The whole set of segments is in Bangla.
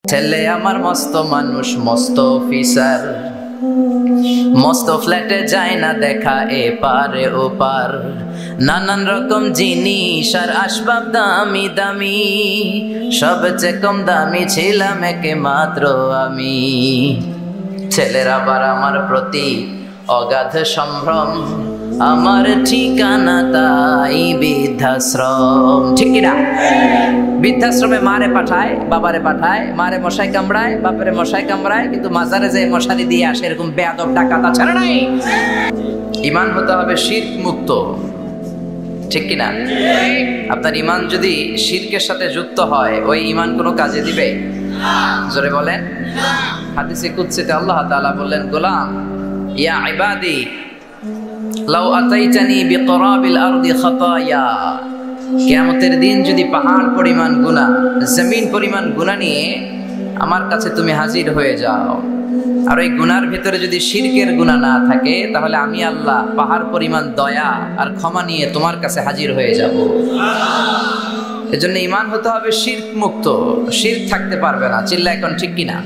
ছেলে আমার মস্ত মানুষ, মস্ত অফিসার, মস্ত ফ্ল্যাটে যায় না দেখা এপারে ওপার, নানান রকম জিনিস আর আসবাব দামি দামি, সবচেয়ে কম দামি ছিলাম একে মাত্র আমি। ছেলের আবার আমার প্রতি অগাধ সম্ভ্রম, আমার ঠিকানা তাই বৃদ্ধাশ্রম। ঠিক কিনা? বৃদ্ধাশ্রমে মারে পাঠায়, বাবারে পাঠায়, মারে মশাই কামড়ায়, বাপেরে মশাই কামড়ায়, কিন্তু মাজারে যে মশারি দিয়ে আসে এরকম বেয়াদব ডাকাত আছে না নাই? ঈমান হতে হবে শিরক মুক্ত। ঠিক কিনা? আপনার ঈমান যদি শিরকের সাথে যুক্ত হয়, ওই ঈমান কোনো কাজে দিবে? জোরে বলেন। হাদিসে কুদসিতে আল্লাহ তাআলা বললেন, গোলাম, ইয়া ইবাদি লাউ আতাইতানি বিকরাবিল আরদি খাতায়া, কিয়ামতের দিন যদি পাহাড় পরিমাণ গুনাহ, জমিন পরিমাণ গুনাহ নিয়ে আমার কাছে তুমি হাজির হয়ে যাও, আর ওই গুনার ভিতরে যদি শিরকের গুনাহ না থাকে, তাহলে আমি আল্লাহ পাহাড় পরিমাণ দয়া আর ক্ষমা নিয়ে তোমার কাছে হাজির হয়ে যাব। এজন্য ঈমান হতে হবে শিরক মুক্ত। শিরক থাকতে পারবে না। চিল্লা এখন ঠিক কিনা?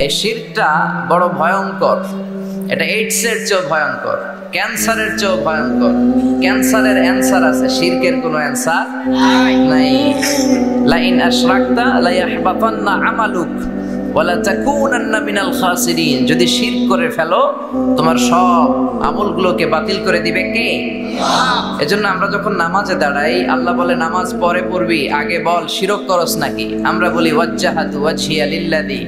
এই শিরকটা বড় ভয়ঙ্কর। এটা এইডসের চেয়েও ভয়ঙ্কর, ক্যান্সারের চেয়েও ভয়ঙ্কর। ক্যান্সারের অ্যান্সার আছে, শিরকের কোনো অ্যান্সার নাই। লাইন আশরাকতা লা ইয়াহবাতান্না আমালুক ওয়া লা তাকুনান্না মিনাল খাসিরিন। যদি শিরক করে ফেলো, তোমার সব আমলগুলোকে বাতিল করে দিবে কে? এজন্য আমরা যখন নামাজে দাঁড়াই, আল্লাহ বলে নামাজ পরে পড়বি, আগে বল শিরক করস নাকি। আমরা বলি ওয়াজ্জাহাতু ওয়াজহিয়া লিল্লাযী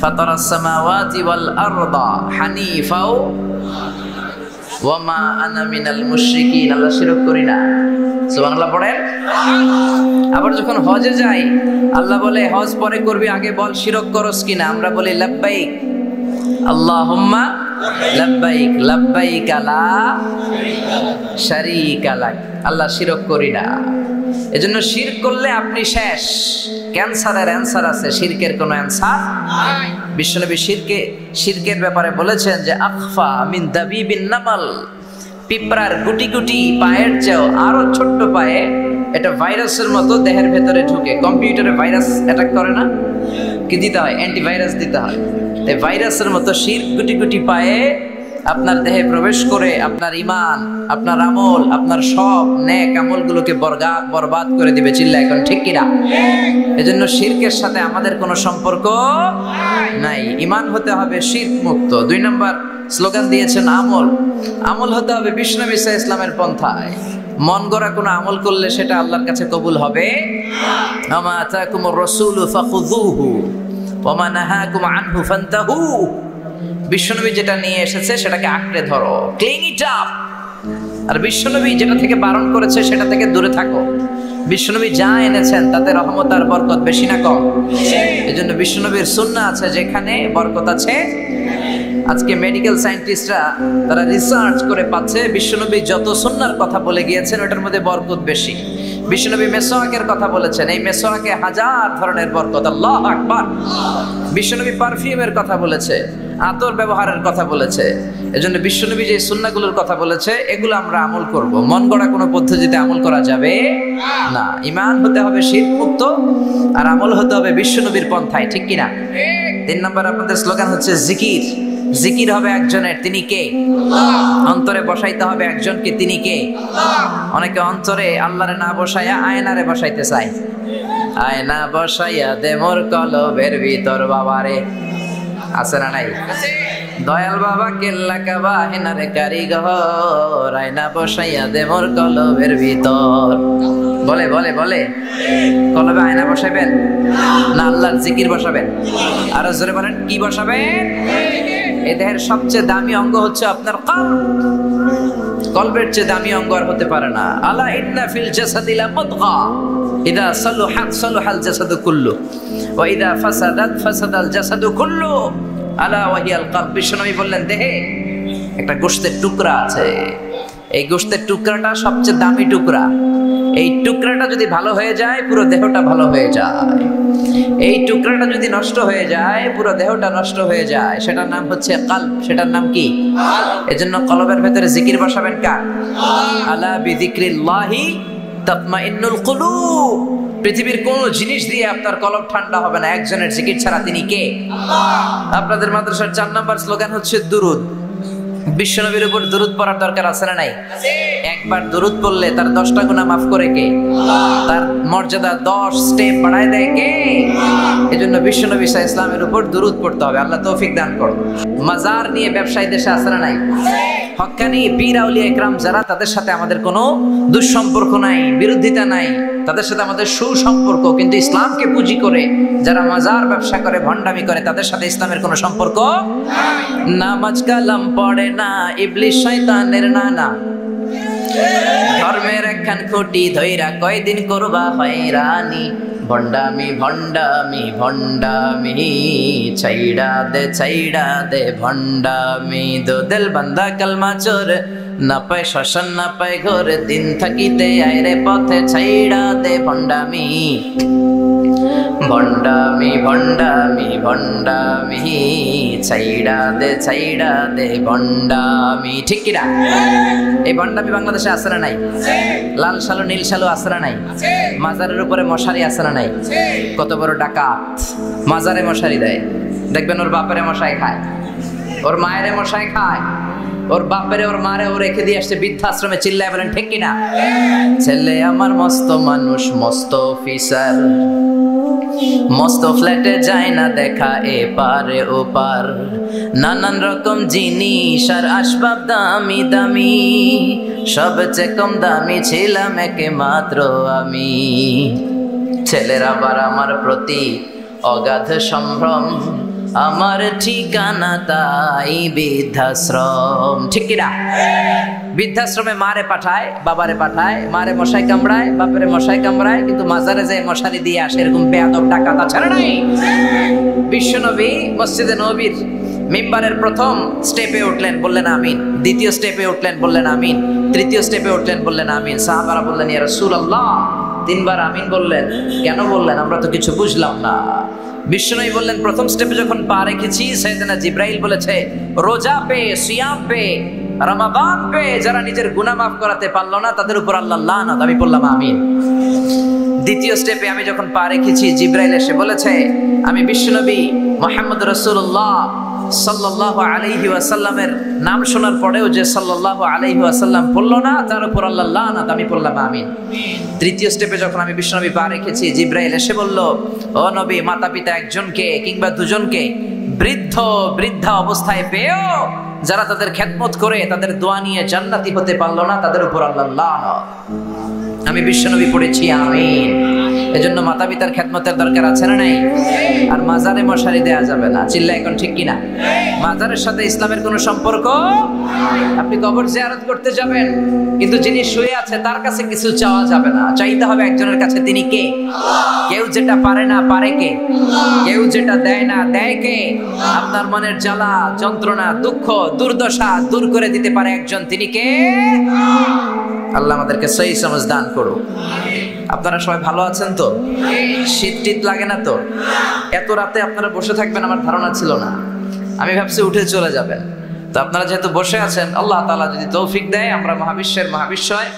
ফাতারাস সামাওয়াতি ওয়াল আরদা হানিফা ওয়া মা আনা মিনাল মুশরিকিন। আল্লাহ শিরক করি না। সুবহানাল্লাহ পড়েন। আবার যখন হজে যাই, আল্লাহ বলে হজ পরে করবি, আগে বল শিরক করস কিনা। আমরা বলি লাব্বাইক আল্লাহুম্মা লাব্বাইক লাব্বাইক লা শারীকা লাক। আল্লাহ শিরক করি না। এজন্য শিরক করলে আপনি শেষ। ক্যান্সারের অ্যান্সার আছে, শিরকের কোনো অ্যান্সার নাই। বিশ্বনবী শিরকের ব্যাপারে বলেছেন যে আখফা মিন দাবিবিন নামাল, পিঁপড়ার গুটি গুটি পায়ের চেয়েও আরো ছোট্ট পায়ে, এটা ভাইরাসের মতো দেহের ভেতরে ঢুকে। কম্পিউটারে ভাইরাস অ্যাটাক করে না? কি দিতে হয়? অ্যান্টিভাইরাস দিতে হয়। এই ভাইরাসের মতো শিরক গুটি গুটি পায়ে আপনার দেহে প্রবেশ করে আপনার ঈমান, আপনার আমল, আপনার সব নেক আমলগুলোকে বরবাদ করে দিবে। চিল্লা এখন ঠিক কিনা? এজন্য শিরকের সাথে আমাদের কোনো সম্পর্ক নাই। ঈমান হতে হবে শিরক মুক্ত। 2 নম্বর স্লোগান দিয়েছেন আমল। আমল হতে হবে বিষ্ণু ঈসা ইসলামের পন্থায়। মন গড়া কোনো আমল করলে সেটা আল্লাহর কাছে কবুল হবে না। আমা আতাকুমুর রাসূলু ফাখুযুহু ওয়া মা নাহাকুম আনহু ফান্তাহু। বিশ্বনবী যেটা নিয়ে এসেছে সেটাকে আঁকড়ে ধরো, ক্লিং ইট আপ। আর বিশ্বনবী যেটা থেকে বারণ করেছে সেটা থেকে দূরে থাকো। বিশ্বনবী যা এনেছেন তাতে রহমত আর বরকত বেশি না কম? এজন্য বিশ্বনবীর সুন্নাহ আছে, যেখানে বরকত আছে। আজকে মেডিকেল সায়েন্টিস্টরা তারা রিসার্চ করে পাচ্ছে বিশ্বনবী যত সুন্নাহর কথা বলে গিয়েছেন ওটার মধ্যে বরকত বেশি। বিশ্বনবী মেসওয়াকের কথা বলেছেন, এই মেসওয়াকে 1000 ধরনের বরকত। আল্লাহু আকবার। বিশ্বনবী পারফিউমের কথা বলেছে, আতর ব্যবহারের কথা বলেছে। এজন্য বিশ্বনবী যে সুন্নাহগুলোর কথা বলেছে এগুলো আমরা আমল করব। মন গড়া কোনো পদ্ধতিতে আমল করা যাবে না। ঈমান হতে হবে শিরক মুক্ত, আর আমল হতে হবে বিশ্বনবীর পন্থায়। ঠিক কিনা? 3 নম্বর আপনাদের স্লোগান হচ্ছে জিকির। জিকির হবে একজনের, তিনি কে? অন্তরে বসাইতে হবে একজনকে, তিনি কে? অনেকে অন্তরে আল্লাহরে না বসাইয়া আয়নারে বসাইতে চায়। আয়না বসাইয়া দে মোর কলবের ভিতর বাবারে। আছে না নাই? দয়াল বাবা কেল্লা কাবা হেনারে কারিগর, আয়না বসাইয়া দে মোর কলবের ভিতর। বলে বলে বলে কলবে আয়না বসাবেন না আল্লাহর জিকির বসাবেন? আরো জোরে বলেন, কি বসাবেন? এই দেহের সবচেয়ে দামি অঙ্গ হচ্ছে আপনার কলব। কলবের চেয়ে দামি অঙ্গ আর হতে পারে না। আলা ইন্না ফিল জাসাদি লা মুদগা ইদা সালুহাত সালুহাল জাসাদু কুল্লু ওয়া ইদা ফাসাদাত ফাসাদাল জাসাদু কুল্লু আলা ওয়া হিয়াল কলব। বিশ্বনবী বললেন, দেহে একটা গোশতের টুকরা আছে, এই গোশতের টুকরাটা সবচেয়ে দামি টুকরা। এই টুকরাটা যদি ভালো হয়ে যায়, পুরো দেহটা ভালো হয়ে যায়। এই টুকরাটা যদি নষ্ট হয়ে যায়, পুরো দেহটা নষ্ট হয়ে যায়। সেটার নাম হচ্ছে কলব। সেটার নাম কি? এজন্য কলবের ভেতরে জিকির বসাবেন কার? আলা বিযিকরিল্লাহি তাতমাইন্নুল কুলুব। পৃথিবীর কোন জিনিস দিয়ে আপনার কলব ঠান্ডা হবে না, একজনের জিকির ছাড়া। তিনি কে? আল্লাহ। আপনাদের মাদ্রাসার 4 নাম্বার স্লোগান হচ্ছে দুরুদ। বিশ্বনবীর উপর দুরুদ পড়ার দরকার আছে না নাই? একবার দুরুদ পড়লে তার 10টা গুনাহ মাফ করে কে? তার মর্যাদা 10 স্টেপ বাড়ায় দেয় কে? এজন্য বিশ্বনবী সাল্লাল্লাহু আলাইহি ওয়াসাল্লামের উপর দুরুদ পড়তে হবে। আল্লাহ তৌফিক দান করুন। মাজার নিয়ে ব্যবসায়ী দেশে আছে না নাই? হক্কানি পীর আউলিয়া ইকরাম যারা, তাদের সাথে আমাদের কোনো দুঃসম্পর্ক নাই, বিরোধিতা নাই, তাদের সাথে আমাদের সুসম্পর্ক। কিন্তু ইসলামকে পুঁজি করে যারা মাজার ব্যবসা করে, ভণ্ডামি করে, তাদের সাথে ইসলামের কোনো সম্পর্ক নাই। নামাজ কালাম পড়ে না, ইবলিশ শয়তানের নানা, ধর্মের একখান খুঁটি ধইরা কয়দিন করবা হয়রানি। ভণ্ডামি ভণ্ডামি ভণ্ডামি, ছাইড়া দে ভণ্ডামি। দো দিল বান্দা কালমা চোর, না পায় শ্মশান না পায় ঘর, দিন থাকিতে আইরে পথে ছাইড়া দে ভণ্ডামি। ভণ্ডামি ভণ্ডামি ভণ্ডামি, ছাইড়া দে ভণ্ডামি। ঠিক কিনা? এই ভণ্ডামি বাংলাদেশে আছে না নাই? লাল সালু নীল সালু আছে না নাই? মাজারের উপরে মশারি আছে না নাই? কত বড় ডাকাত মাজারে মশারি দেয়। দেখবেন ওর বাপেরে মশাই খায়, ওর মায়েরে মশাই খায়, ওর বাপেরে ওর মারে ও রেখে দিয়ে আসছে বৃদ্ধাশ্রমে। চিল্লায় বলেন ঠিক কিনা? ছেলে আমার মস্ত মানুষ, মস্ত অফিসার, মস্ত ফ্ল্যাটে যায় না দেখা এ পারে ও পার, নানান রকম জিনিস আর আসবাব দামি দামি, সবচেয়ে কম দামি ছিলাম একে মাত্র আমি। ছেলের আবার আমার প্রতি অগাধ সম্ভ্রম, আমার ঠিকানা তাই বৃদ্ধাশ্রম। ঠিক কিনা? বৃদ্ধাশ্রমে মারে পাঠায়, বাবারে পাঠায়, মারে মশাই কামড়ায়, বাপেরে মশাই কামড়ায়, কিন্তু মাজারে যায় মশারি দিয়ে আসে। এরকম বেয়াদব ডাকাত আছে না নাই? বিশ্বনবী মসজিদে নববীর মিম্বারের প্রথম স্টেপে উঠলেন, বললেন আমিন। দ্বিতীয় স্টেপে উঠলেন, বললেন আমিন। তৃতীয় স্টেপে উঠলেন, বললেন আমিন। সাহাবারা বললেন ইয়া রাসূলুল্লাহ, 3 বার আমিন বললেন, কেন বললেন? আমরা তো কিছু বুঝলাম না। বিশ্বনবী বললেন, প্রথম স্টেপে যখন পা রেখেছি, সাইয়েদনা জিব্রাইল বলেছে, রোজা পে, সিয়াম পে, রমাদান পে যারা নিজের গুনাহ মাফ করাতে পারলো না, তাদের উপর আল্লাহ লানত। আমি বললাম আমিন। দ্বিতীয় স্টেপে আমি যখন পা রেখেছি, জিব্রাইল এসে বলেছে, আমি বিশ্বনবী মুহাম্মদ রাসূলুল্লাহ সাল্লাল্লাহু আলাইহি ওয়াসাল্লামের নাম শোনার পরেও যে সাল্লাল্লাহু আলাইহি ওয়াসাল্লাম বললো না, তার উপর আল্লাহ লানত। আমি বললাম আমিন। তৃতীয় স্টেপে যখন আমি বিশ্বনবী পা রেখেছি, জিব্রাইল এসে বলল, ও নবী, মাতা পিতা একজনকে কিংবা দুজনকে বৃদ্ধা অবস্থায় পেয়েও যারা তাদের খেদমত করে, তাদের দোয়া নিয়ে জান্নাতি হতে পারলো না, তাদের উপর আল্লাহ লানত। আমি বিশ্বনবী পড়েছি আমিন। এজন্য মাতা পিতার খেদমতের দরকার আছে না নাই? আর মাজারে মশারি দেয়া যাবে না। চিল্লা এখন ঠিক কিনা? মাজারের সাথে ইসলামের কোনো সম্পর্ক। আপনি কবর জিয়ারত করতে যাবেন, কিন্তু যিনি শুয়ে আছে তার কাছে কিছু চাওয়া যাবে না, চাইতে হবে একজনের কাছে। তিনি কে? কেউ যেটা পারে না পারে কে? কেউ যেটা দেয় না দেয় কে? আপনার মনের জ্বালা যন্ত্রণা দুঃখ দুর্দশা দূর করে দিতে পারে একজন, তিনি কে? আল্লাহ আমাদেরকে সহি সমঝ দান করুন। আপনারা সবাই ভালো আছেন তো? শীত টিত লাগে না তো? এত রাতে আপনারা বসে থাকবেন আমার ধারণা ছিল না। আমি ভাবছি উঠে চলে যাবেন। তো আপনারা যেহেতু বসে আছেন, আল্লাহ তাআলা যদি তৌফিক দেয়, আমরা মহাবিশ্বয়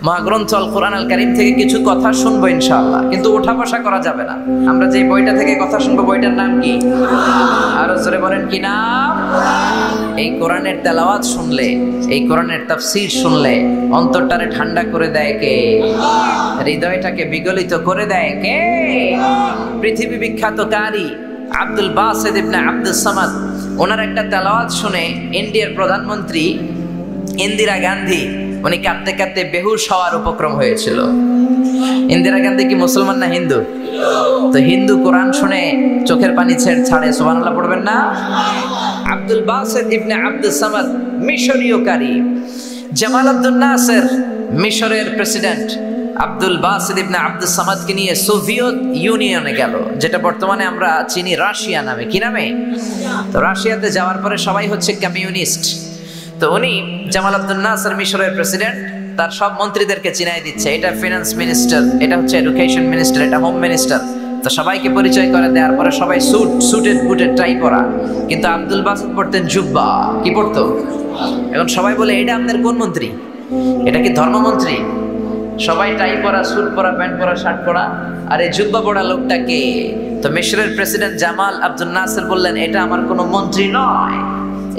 মহাগ্রন্থ আল কোরআন আল কারীম থেকে কিছু কথা শুনবো ইনশাআল্লাহ। কিন্তু ওঠা বসা করা যাবে না। আমরা যে বইটা থেকে কথা শুনবো, বইটার নাম কি? আরো জোরে বলেন, কি নাম? এই কোরআনের তেলাওয়াত শুনলে, এই কোরআনের তাফসীর শুনলে অন্তরটারে ঠান্ডা করে দেয় কে? হৃদয়টাকে বিগলিত করে দেয় কে? পৃথিবী বিখ্যাত কারি আব্দুল বাসিত ইবনে আব্দুস সামাদ, ওনার একটা তেলাওয়াত শুনে ইন্ডিয়ার প্রধানমন্ত্রী ইন্দিরা গান্ধী উনি কাঁদতে কাঁদতে বেহুশ হওয়ার উপক্রম হয়েছিল। ইন্দিরা গান্ধী কি মুসলমান না হিন্দু? তো হিন্দু কোরআন শুনে চোখের পানি ছাড়ে। সুবহানাল্লাহ পড়বেন না? আব্দুল বাসিত ইবনে আব্দুস সামাদ মিশরীয় কারি। জামাল আব্দুল নাসের মিশরের প্রেসিডেন্ট আব্দুল বাসিত ইবনে আব্দুস সামাদকে নিয়ে সোভিয়েত ইউনিয়নে গেল, যেটা বর্তমানে আমরা চিনি রাশিয়া নামে। কি নামে? তো রাশিয়াতে যাওয়ার পরে সবাই হচ্ছে কমিউনিস্ট। তো উনি জামাল আব্দুল নাসের মিশরের প্রেসিডেন্ট, তার সব মন্ত্রীদেরকে চিনাই দিচ্ছে, এটা ফিনান্স মিনিস্টার, এটা হচ্ছে এডুকেশন মিনিস্টার, এটা হোম মিনিস্টার। তো সবাইকে পরিচয় করে দেওয়ার পরে সবাই সুটেড বুটেড টাই পরা, কিন্তু আব্দুল বাসিত পড়তেন জুব্বা। কি পড়তো? এখন সবাই বলে, এটা আপনাদের কোন মন্ত্রী? এটা কি ধর্মমন্ত্রী? সবাই টাই পরা, স্যুট পরা, প্যান্ট পরা, শার্ট পরা, আর এই জুব্বা পরা লোকটা কে? তো মিশরের প্রেসিডেন্ট জামাল আব্দুল নাসের বললেন, এটা আমার কোনো মন্ত্রী নয়,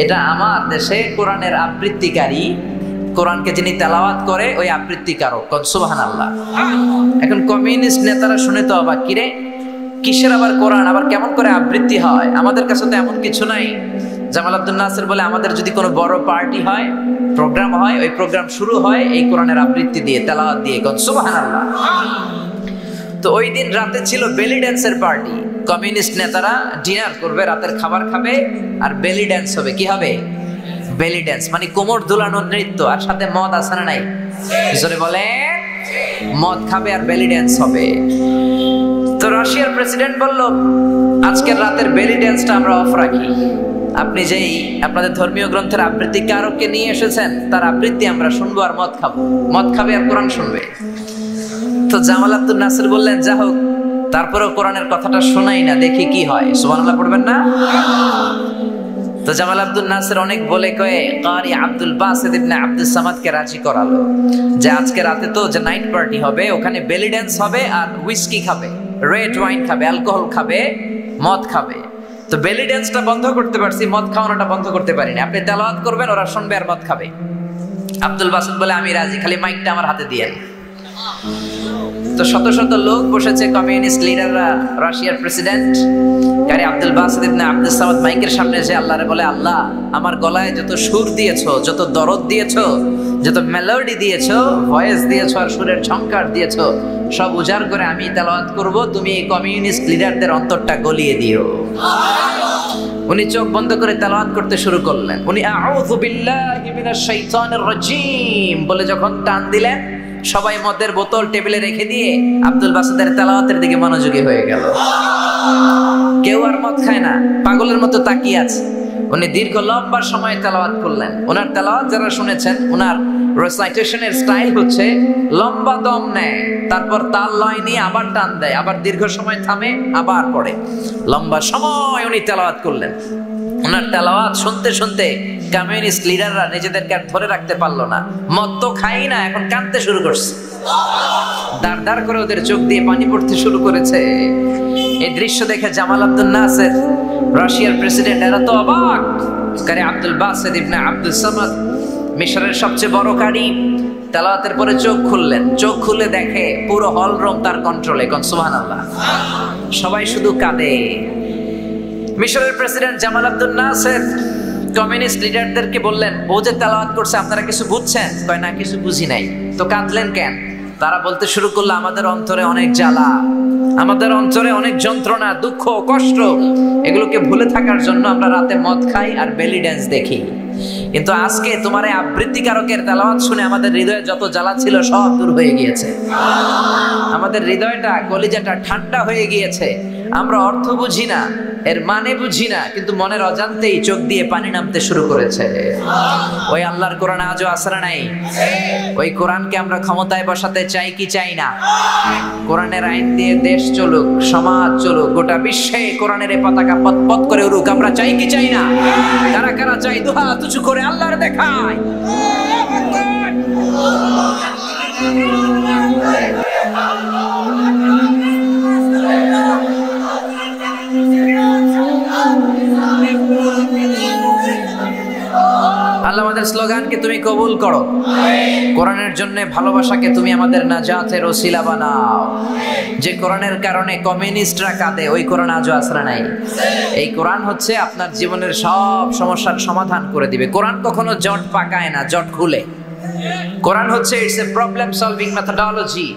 এটা আমার দেশে কোরআনের আবৃত্তিকারী, কোরআনকে যিনি তেলাওয়াত করে ওই আবৃত্তিকারক। সুবহানাল্লাহ। এখন কমিউনিস্ট নেতারা শুনে তো অবাক, কিরে কিসের আবার কোরআন, আবার কেমন করে আবৃত্তি হয়? আমাদের কাছে তো এমন কিছু নাই। জামাল আব্দুল নাসের বলে, আমাদের যদি কোনো বড় পার্টি হয়, প্রোগ্রাম হয়, ওই প্রোগ্রাম শুরু হয় এই কোরআনের আবৃত্তি দিয়ে, তেলাওয়াত দিয়ে। সুবহানাল্লাহ। তো ওই দিন রাতে ছিল বেলি ড্যান্সের পার্টি। কমিউনিস্ট নেতারা ডিনার করবে, রাতের খাবার খাবে, আর বেলি ড্যান্স হবে। কি হবে? বেলি ড্যান্স মানে কোমর দুলানোর নৃত্য, আর সাথে মদ আছে না নাই? জোরে বলে, মদ খাবে আর বেলি ড্যান্স হবে। তো রাশিয়ার প্রেসিডেন্ট বলল, আজকের রাতের বেলি ড্যান্সটা আমরা অফ রাখি। আপনি যেই আপনাদের ধর্মীয় গ্রন্থের আবৃত্তিকারককে নিয়ে এসেছেন, তার আবৃত্তি আমরা শুনবো আর মদ খাবো। মদ খাবে আর কোরআন শুনবে। তো জামাল আব্দুল নাসের বললেন, যা হোক, তারপরেও কোরআনের কথাটা শোনাই না, দেখি কি হয়। সুবহানাল্লাহ পড়বেন না? তো জামাল আব্দুল নাসের অনেক বলে কয়ে কারি আব্দুল বাসিত ইবনে আব্দুস সামাদকে রাজি করালো যে আজকে রাতে তো যে নাইট পার্টি হবে, ওখানে বেলি ড্যান্স হবে আর হুইস্কি খাবে, রেড ওয়াইন খাবে, অ্যালকোহল খাবে, মদ খাবে। তো বেলি ড্যান্সটা বন্ধ করতে পারছি, মদ খাওয়ানোটা বন্ধ করতে পারিনি। আপনি তেলাওয়াত করবেন, ওরা শুনবে আর মদ খাবে। আব্দুল বাসিত বলে, আমি রাজি, খালি মাইকটা আমার হাতে দিয়েন। তো শত শত লোক বসেছে, কমিউনিস্ট লিডাররা, রাশিয়ার প্রেসিডেন্ট কারি আব্দুল বাসিত ইবনে আব্দুস সামাদ মাইকের সামনে এসে আল্লাহরে বলে, আল্লাহ, আমার গলায় যত সুর দিয়েছো, যত দরদ দিয়েছো, যত মেলোডি দিয়েছো, ভয়েস দিয়েছো, আর সুরের ঝংকার দিয়েছো, সব উজাড় করে আমি তেলাওয়াত করব। তুমি এই কমিউনিস্ট লিডারদের অন্তরটা গলিয়ে দিও। উনি চোখ বন্ধ করে তেলাওয়াত করতে শুরু করলেন। উনি আউযু বিল্লাহি মিনাশ শাইতানির রাজীম বলে যখন টান দিলেন, সবাই মদের বোতল টেবিলে রেখে দিয়ে আব্দুল বাসিতের তেলাওয়াতের দিকে মনোযোগী হয়ে গেল। কেউ আর মদ খায় না, পাগলের মতো তাকিয়ে আছে। উনি দীর্ঘ লম্বা সময় তেলাওয়াত করলেন। ওনার তেলাওয়াত যারা শুনেছেন, ওনার রেসাইটেশনের স্টাইল হচ্ছে লম্বা দম নেয়, তারপর তাল লয় নিয়ে আবার টান দেয়, আবার দীর্ঘ সময় থামে, আবার পড়ে। লম্বা সময় উনি তেলাওয়াত করলেন। ওনার তেলাওয়াত শুনতে শুনতে কমিউনিস্ট লিডাররা নিজেদেরকে আর ধরে রাখতে পারলো না। মদ তো খাই না, এখন কাঁদতে শুরু করছে। দাঁড় দাঁড় করে ওদের চোখ দিয়ে পানি পড়তে শুরু করেছে। এই দৃশ্য দেখে জামাল আব্দুল নাসের, রাশিয়ার প্রেসিডেন্ট, এরা তো অবাক। কারি আব্দুল বাসিত ইবনে আব্দুস সামাদ, মিশরের সবচেয়ে বড় কারি, তেলাওয়াতের পরে চোখ খুললেন। চোখ খুলে দেখে পুরো হল রুম তার কন্ট্রোলে। সুবহানাল্লাহ। সবাই শুধু কাঁদে। মিশরের প্রেসিডেন্ট জামাল আব্দুল নাসের কমিউনিস্ট লিডারদেরকে বললেন, ও যে তেলাওয়াত করছে আপনারা কিছু বুঝছেন? কয় না, কিছু বুঝি নাই। তো কাঁদলেন কেন? তারা বলতে শুরু করলো, আমাদের অন্তরে অনেক জ্বালা, আমাদের অন্তরে অনেক যন্ত্রণা, দুঃখ, কষ্ট, এগুলোকে ভুলে থাকার জন্য আমরা রাতে মদ খাই আর বেলি ড্যান্স দেখি। কিন্তু আজকে তোমার এই আবৃত্তিকারকের তেলাওয়াত শুনে আমাদের হৃদয়ে যত জ্বালা ছিল সব দূর হয়ে গিয়েছে। আমাদের হৃদয়টা, কলিজাটা ঠান্ডা হয়ে গিয়েছে। আমরা অর্থ বুঝি না, এর মানে বুঝি না, কিন্তু মনের অজান্তেই চোখ দিয়ে পানি নামতে শুরু করেছে। ওই আল্লাহর কোরআন আজও আসরা নাই। ওই কোরআনকে আমরা ক্ষমতায় বসাতে চাই কি চাই না? কোরআনের আইন দিয়ে দেশ চলুক, সমাজ চলুক, গোটা বিশ্বে কোরআনের এই পতাকা পথ পথ করে উড়ুক, আমরা চাই কি চাই না? কারা কারা চাই? দুহাত উঁচু করে আল্লাহর দেখায়। আল্লাহ আমাদের স্লোগানকে তুমি কবুল করো। কোরআনের জন্য ভালোবাসাকে তুমি আমাদের নাজাতের ওসিলা বানাও। যে কোরআনের কারণে কমিউনিস্টরা কাঁদে, ওই কোরআন আজও আসরা নাই। এই কোরআন হচ্ছে আপনার জীবনের সব সমস্যার সমাধান করে দিবে। কোরআন কখনো জট পাকায় না, জট খুলে। কোরআন হচ্ছে it's a problem solving methodology.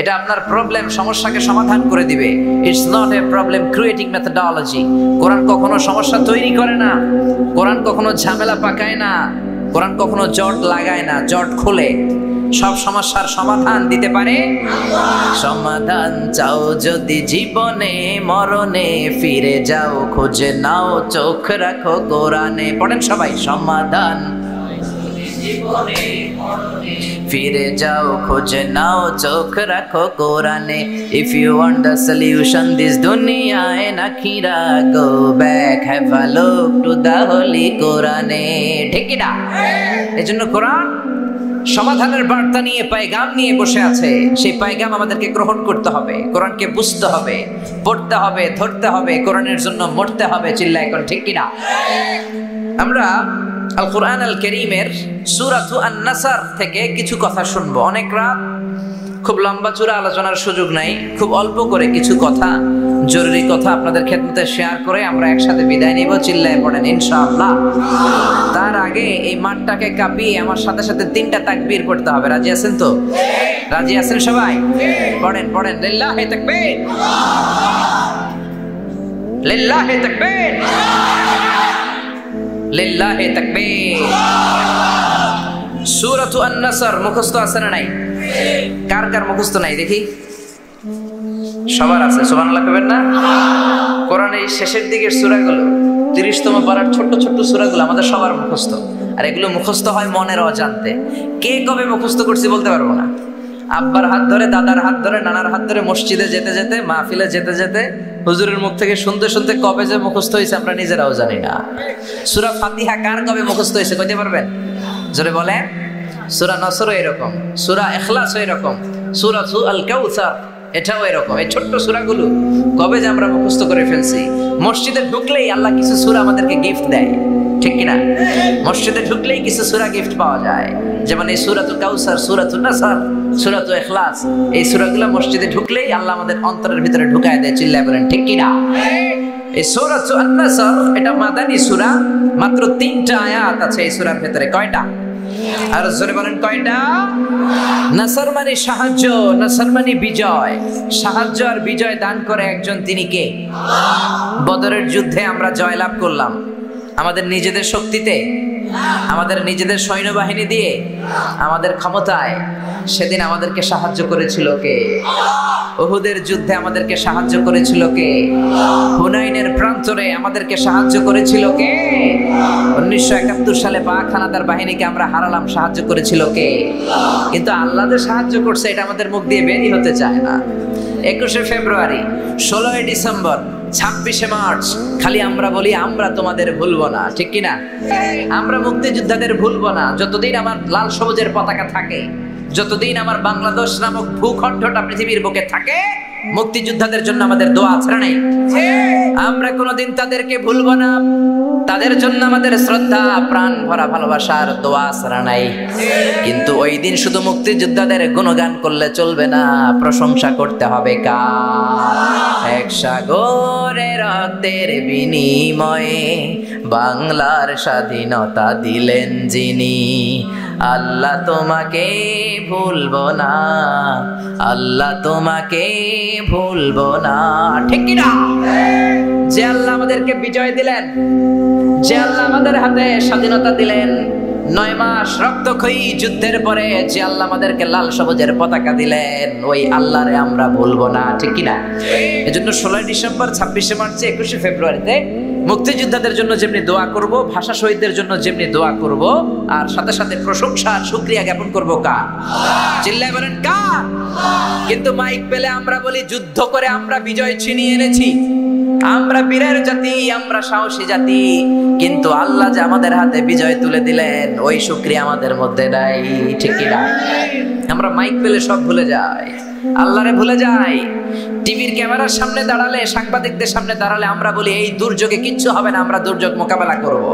এটা আপনার প্রবলেম, সমস্যাকে সমাধান করে দিবে। It's not a problem creating methodology. Quran কখনো সমস্যা তৈরি করে না, কোরআন কখনো ঝামেলা পাকায় না, কোরআন কখনো জট লাগায় না, জট খুলে সব সমস্যার সমাধান দিতে পারে। সমাধান চাও যদি জীবনে মরণে, ফিরে যাও খুঁজে নাও, চোখ রাখো কোরআনে। পড়েন সবাই, সমাধান ফিরে যাও খুঁজে নাও, চোখ রাখো কোরআনে। If you want the solution this দুনিয়ায় নাখিরা, go back, have a look to the holy কোরআনে। ঠিক না? এজন্য কোরআন, কোরআনের জন্য ভালোবাসাকে তুমি আমাদের নাজাতের ওসিলা বানাও। যে কোরআনের কারণে কমিউনিস্টরা কাঁদে, ওই কোরআন আজও আসরা নাই। এই কোরআন হচ্ছে আপনার জীবনের সব সমস্যার সমাধান করে দিবে। কোরআন কখনো জট পাকায় না, কোরআন কখনো ঝামেলা পাকায় না, কোরআন কখনো জট লাগায় না, জট খুলে সব সমস্যার সমাধান দিতে পারে। সমাধান চাও যদি জীবনে মরণে, ফিরে যাও খুঁজে নাও, চোখ রাখো কোরআনে। সমাধানের বার্তা নিয়ে পায়গাম নিয়ে বসে আছে। সেই পায়গাম আমাদেরকে গ্রহণ করতে হবে, কোরআনকে বুঝতে হবে, পড়তে হবে, ধরতে হবে, কোরআনের জন্য মরতে হবে। চিল্লায় এখন ঠিক কিনা? আমরা আল কোরআন আল কারীমের সূরাতু আন-নাসর থেকে কিছু কথা শুনবো। অনেক রাত, খুব লম্বা চূড়া আলোচনার সুযোগ নাই, খুব অল্প করে কিছু কথা, জরুরি কথা আপনাদের খেদমতে শেয়ার করে আমরা একসাথে বিদায় নিব। চিল্লায় পড়েন ইনশাআল্লাহ। তার আগে এই মাঠটাকে কাঁপিয়ে আমার সাথে সাথে 3টা তাকবীর পড়তে হবে। রাজি আছেন তো? রাজি আছেন সবাই? পড়েন পড়েন। লিল্লাহি তাকবীর, লিল্লাহি তাকবীর, লিল্লাহি তাকবীর। সূরাতু আন-নাসর মুখস্থ আছে না নাই? কার কার মুখস্থ নাই দেখি? সবার আছে, সুবহানাল্লাহ কইবেন না? কোরআনের এই শেষের দিকের সূরাগুলো, 30তম পারার ছোট্ট ছোট্ট সূরাগুলো আমাদের সবার মুখস্থ। আর এগুলো মুখস্থ হয় মনের অজান্তে। কে কবে মুখস্থ করছি বলতে পারবো না। আব্বার হাত ধরে, দাদার হাত ধরে, নানার হাত ধরে, মসজিদে যেতে যেতে, মাহফিলে যেতে যেতে, হুজুরের মুখ থেকে শুনতে শুনতে কবে যে মুখস্থ হয়েছে আমরা নিজেরাও জানি না। সূরা ফাতিহা কার কবে মুখস্থ হয়েছে কইতে পারবেন? জোরে বলেন। সূরা নসর এরকম, সূরা ইখলাস এরকম, সূরাতু আল কাউসার এটাও এরকম। এই ছোট্ট সূরাগুলো কবে যে আমরা মুখস্থ করে ফেলছি। মসজিদে ঢুকলেই আল্লাহ কিছু সূরা আমাদেরকে গিফট দেয়, ঠিক কিনা? মসজিদে ঢুকলেই কিছু সূরা গিফট পাওয়া যায়। যেমন এই সূরাতুল কাউসার, সূরাতুন নাসর, সূরাতুল ইখলাস, এই সূরাগুলো মসজিদে ঢুকলেই আল্লাহ আমাদের অন্তরের ভিতরে ঢুকায় দেয়। চিল্লায় বলেন ঠিক কিনা? এই সূরাতুন আন-নাসর এটা মাদানী সূরা, মাত্র 3টা আয়াত আছে এই সূরার ভিতরে। কয়টা? আর জোরে বলেন কয়টা? নাসর মানে সাহায্য, নাসর মানে বিজয়। সাহায্য আর বিজয় দান করে একজন, তিনি কে? বদরের যুদ্ধে আমরা জয়লাভ করলাম আমাদের নিজেদের শক্তিতে, আমাদের নিজেদের সৈন্যবাহিনী দিয়ে, আমাদের ক্ষমতায়। সেদিন আমাদেরকে সাহায্য করেছিল কে? উহুদের যুদ্ধে আমাদেরকে সাহায্য করেছিল কে? হুনাইনের প্রান্তরে আমাদেরকে সাহায্য করেছিল কে? 1971 সালে পাক হানাদার বাহিনীকে আমরা হারালাম, সাহায্য করেছিল কে? কিন্তু আল্লাহ যে সাহায্য করছে এটা আমাদের মুখ দিয়ে বেরই হতে চায় না। 21শে ফেব্রুয়ারি, 16ই ডিসেম্বর, 26শে মার্চ খালি আমরা বলি আমরা তোমাদের ভুলবো না, ঠিক কিনা? আমরা মুক্তিযোদ্ধাদের ভুলবো না। যতদিন আমার লাল সবুজের পতাকা থাকে, যতদিন আমার বাংলাদেশ নামক ভূখণ্ডটা পৃথিবীর বুকে থাকে, মুক্তিযোদ্ধাদের জন্য আমাদের দোয়া ছাড়া নেই। আমরা কোনোদিন তাদেরকে ভুলবো না। তাদের জন্য আমাদের শ্রদ্ধা, প্রাণ ভরা ভালোবাসার দোয়া ছাড়া নাই। কিন্তু ওই দিন শুধু মুক্তিযোদ্ধাদের গুণগান করলে চলবে না, প্রশংসা করতে হবে কার? এক সাগরের রক্তের বিনিময়ে বাংলার স্বাধীনতা দিলেন যিনি, আল্লাহ তোমাকে ভুলবো না, আল্লাহ তোমাকে ভুলবো না, ঠিক কিনা? যে আল্লাহ আমাদেরকে বিজয় দিলেন, যে আল্লাহ আমাদের হাতে স্বাধীনতা দিলেন, 9 মাস রক্তক্ষয়ী যুদ্ধের পরে যে আল্লাহ আমাদেরকে লাল সবুজের পতাকা দিলেন, ওই আল্লাহরে আমরা ভুলবো না, ঠিক কিনা? এজন্য 16ই ডিসেম্বর, 26শে মার্চ, 21শে ফেব্রুয়ারিতে মুক্তিযোদ্ধাদের জন্য যেমনি দোয়া করব, ভাষা শহীদদের জন্য যেমনি দোয়া করব, আর সাথে সাথে প্রশংসা আর শুকরিয়া জ্ঞাপন করব কার? চিল্লায় বলেন কার? কিন্তু মাইক পেলে আমরা বলি যুদ্ধ করে আমরা বিজয় ছিনিয়ে এনেছি, আমরা বীরের জাতি, আমরা সাহসী জাতি। কিন্তু আল্লাহ যে আমাদের হাতে বিজয় তুলে দিলেন, ওই শুকরিয়া আমাদের মধ্যে নাই, ঠিক কিনা? আমরা মাইক পেলে সব ভুলে যাই, আল্লাহরে ভুলে যাই। টিভির ক্যামেরার সামনে দাঁড়ালে, সাংবাদিকদের সামনে দাঁড়ালে আমরা বলি এই দুর্যোগে কিচ্ছু হবে না, আমরা দুর্যোগ মোকাবেলা করব।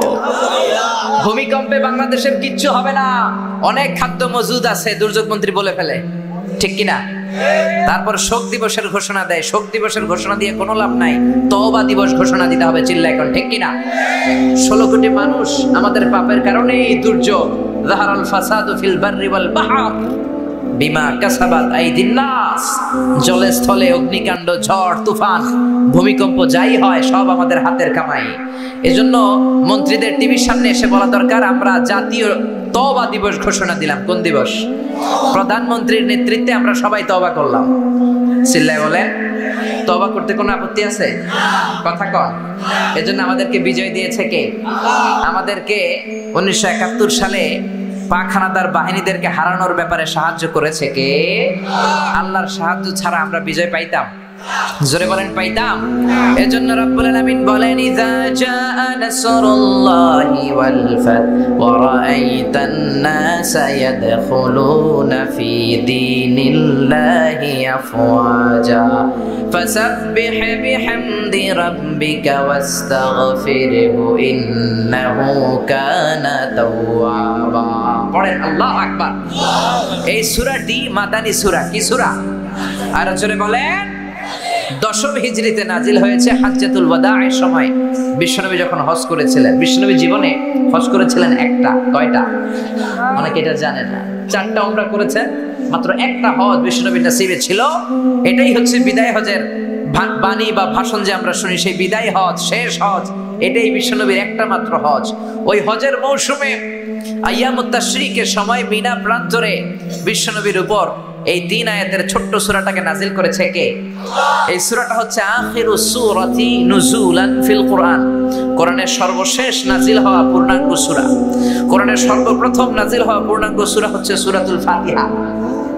ভূমিকম্পে বাংলাদেশের কিচ্ছু হবে না, অনেক খাদ্য মজুদ আছে, দুর্যোগ মন্ত্রী বলে ফেলে, ঠিক কিনা? তারপর শোক দিবসের ঘোষণা দেয়। শোক দিবসের ঘোষণা দিয়ে কোনো লাভ নাই, তওবা দিবস ঘোষণা দিতে হবে। চিল্লায় এখন ঠিক কিনা? 16 কোটি মানুষ আমাদের পাপের কারণে এই দুর্যোগ। যাহারাল ফাসাদু ফিল বাররি ওয়াল বাহর বিমা কাসাবাত আইদিন নাস। জলে স্থলে অগ্নিকাণ্ড, ঝড় তুফান, ভূমিকম্প যাই হয় সব আমাদের হাতের কামাই। এজন্য মন্ত্রীদের টিভির সামনে এসে বলা দরকার, আমরা জাতীয় তওবা দিবস ঘোষণা দিলাম। কোন দিবস? প্রধানমন্ত্রীর নেতৃত্বে আমরা সবাই তওবা করলাম। চিল্লায় বলেন তওবা করতে কোনো আপত্তি আছে? কথা কন। এজন্য আমাদেরকে বিজয় দিয়েছে কে? আমাদেরকে 1971 সালে পাক হানাদার বাহিনীদেরকে হারানোর ব্যাপারে সাহায্য করেছে কে? আল্লাহর সাহায্য ছাড়া আমরা বিজয় পাইতাম? জোরে বলেন পাইতাম। এজন্য রব্বুল আলামিন বলেন ইযা জাআ নাসরুল্লাহি ওয়াল ফাত ওয়া রাআইতান নাসা ইয়াদখুলুনা ফি দীনিল্লাহি আফওয়াজা ফাসাব্বিহ বিহামদি রাব্বিকা ওয়াস্তাগফিরহু ইন্নাহু কানা তাওয়াবা। পড়েন আল্লাহু আকবার। এই সূরাটি মাদানী সূরা। কি সূরা? আর জোরে বলেন। 10ম হিজরিতে নাজিল হয়েছে হাজ্জাতুল ওয়াদা'ের সময়। বিশ্বনবী যখন হজ করেছিলেন, বিশ্বনবী জীবনে হজ করেছিলেন একটা। কয়টা? অনেকে এটা জানেন না। 4টা উমরা করেছেন, মাত্র একটা হজ বিশ্বনবীর নসিবে ছিল। এটাই হচ্ছে বিদায় হজের বাণী বা ভাষণ যে আমরা শুনি, সেই বিদায় হজ, শেষ হজ, এটাই বিশ্বনবীর একটা মাত্র হজ। ওই হজের মৌসুমে আইয়ামুত তাশরিকের সময় মিনা প্রান্তরে বিশ্বনবীর উপর এই 3 আয়াতের ছোট্ট সূরাটাকে নাজিল করেছে কে? এই সূরাটা হচ্ছে আখিরু সূরাতি নুজুলান ফিল কোরআন। কোরআনের সর্বশেষ নাজিল হওয়া পূর্ণাঙ্গ সূরা। কোরআনের সর্বপ্রথম নাজিল হওয়া পূর্ণাঙ্গ সূরা হচ্ছে সূরাতুল ফাতিহা।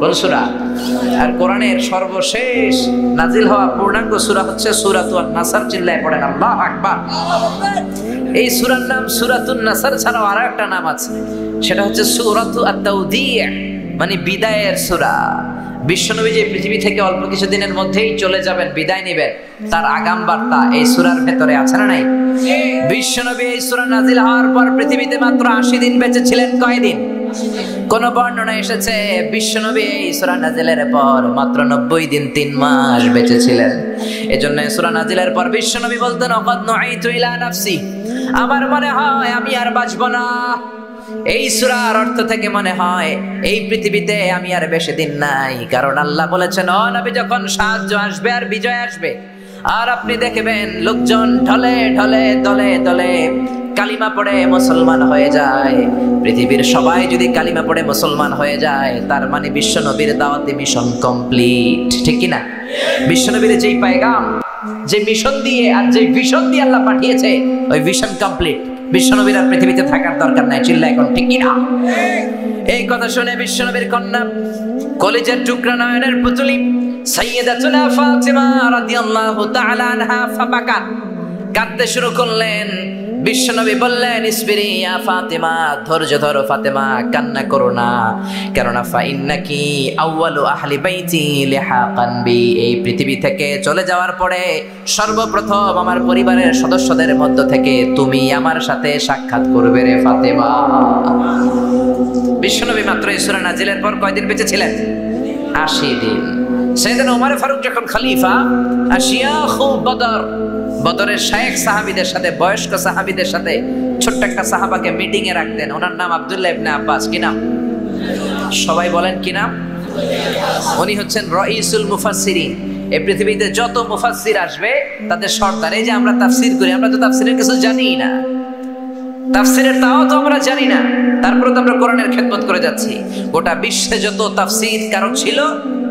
কোন সূরা? আর কোরআনের সর্বশেষ নাজিল হওয়া পূর্ণাঙ্গ সূরা হচ্ছে সূরাতুন নাসর। চিল্লায়ে পড়েন আল্লাহু আকবার। এই সূরার নাম সূরাতুন নাসর ছাড়াও আরো একটা নাম আছে, সেটা হচ্ছে সূরাতু আত-তাওদী', মানে বিদায়ের সূরা। বিশ্বনবী যে পৃথিবী থেকে অল্প কিছুদিনের মধ্যেই চলে যাবেন, বিদায় নেবেন, তার আগাম বার্তা এই সূরার ভেতরে আছে না নাই? বিশ্বনবী এই সূরা নাজিল হওয়ার পর পৃথিবীতে মাত্র 80 দিন বেঁচে ছিলেন। কয় দিন? কোন বর্ণনা এসেছে বিশ্বনবী এই সূরা নাজিলের পর মাত্র 90 দিন 3 মাস বেঁচে ছিলেন। এজন্য এই সূরা নাজিলের পর বিশ্বনবী বলতেন ওয়াকাদ নুঈতু ইলা নাফসি, আমার মনে হয় আমি আর বাঁচব না। এই সূরার অর্থ থেকে মনে হয় এই পৃথিবীতে আমি আর বেশি দিন নাই, কারণ আল্লাহ বলেছেন ও নবী যখন সাহায্য আসবে আর বিজয় আসবে আর আপনি দেখবেন লোকজন ঢলে ঢলে দলে দলে কালিমা পড়ে মুসলমান হয়ে যায়। পৃথিবীর সবাই যদি কালিমা পড়ে মুসলমান হয়ে যায়, তার মানে বিশ্বনবীর দাওয়াতি মিশন কমপ্লিট। ঠিক কি না? বিশ্বনবীর যেই পয়গাম, যে মিশন দিয়ে আর যে ভিশন দিয়ে আল্লাহ পাঠিয়েছে, ওই ভিশন কমপ্লিট। বিশ্বনবীর আর পৃথিবীতে থাকার দরকার নাই। চিল্লা এখন ঠিক কি না? এই কথা শুনে বিশ্বনবীর কন্যা, কলিজার টুকরা, নয়নের পুতুলি সাইয়্যিদাতুনা ফাতিমা রাদিয়াল্লাহু তাআলা আনহা ফাবাকাত, কাঁদতে শুরু করলেন। বিশ্বনবী বললেন ইসবিরি ইয়া ফাতিমা, ধৈর্য ধরো ফাতেমা, কান্না করো না, কেননা ফাইন্নাকি আউয়ালু আহলি বাইতি লিহাকান বি, এই পৃথিবী থেকে চলে যাওয়ার পরে সর্বপ্রথম আমার পরিবারের সদস্যদের মধ্য থেকে তুমি আমার সাথে সাক্ষাৎ করবে রে ফাতেমা। বিশ্বনবী মাত্র এই সূরা নাজিলের পর কয়দিন বেঁচে ছিলেন? 80 দিন। সাইয়েদনা ওমর ফারুক যখন খলিফা, আশিয়াখু বদর, বদরের শায়েখ সাহাবীদের সাথে, বয়স্ক সাহাবীদের সাথে ছোট্ট একটা সাহাবাকে মিটিং এ রাখতেন। ওনার নাম আব্দুল্লাহ ইবনে আব্বাস। কি নাম? সবাই বলেন কি নাম? উনি হচ্ছেন রাইসুল মুফাসসিরিন। এই পৃথিবীতে যত মুফাসসির আসবে তাদের সর্দার। এই যে আমরা তাফসীর করি, আমরা তো তাফসীরের কিছু জানিই না, তাফসীরের তাও তো আমরা জানি না, তারপরে তো আমরা কোরআনের খেদমত করে যাচ্ছি। গোটা বিশ্বে যত তাফসীর কারক ছিল,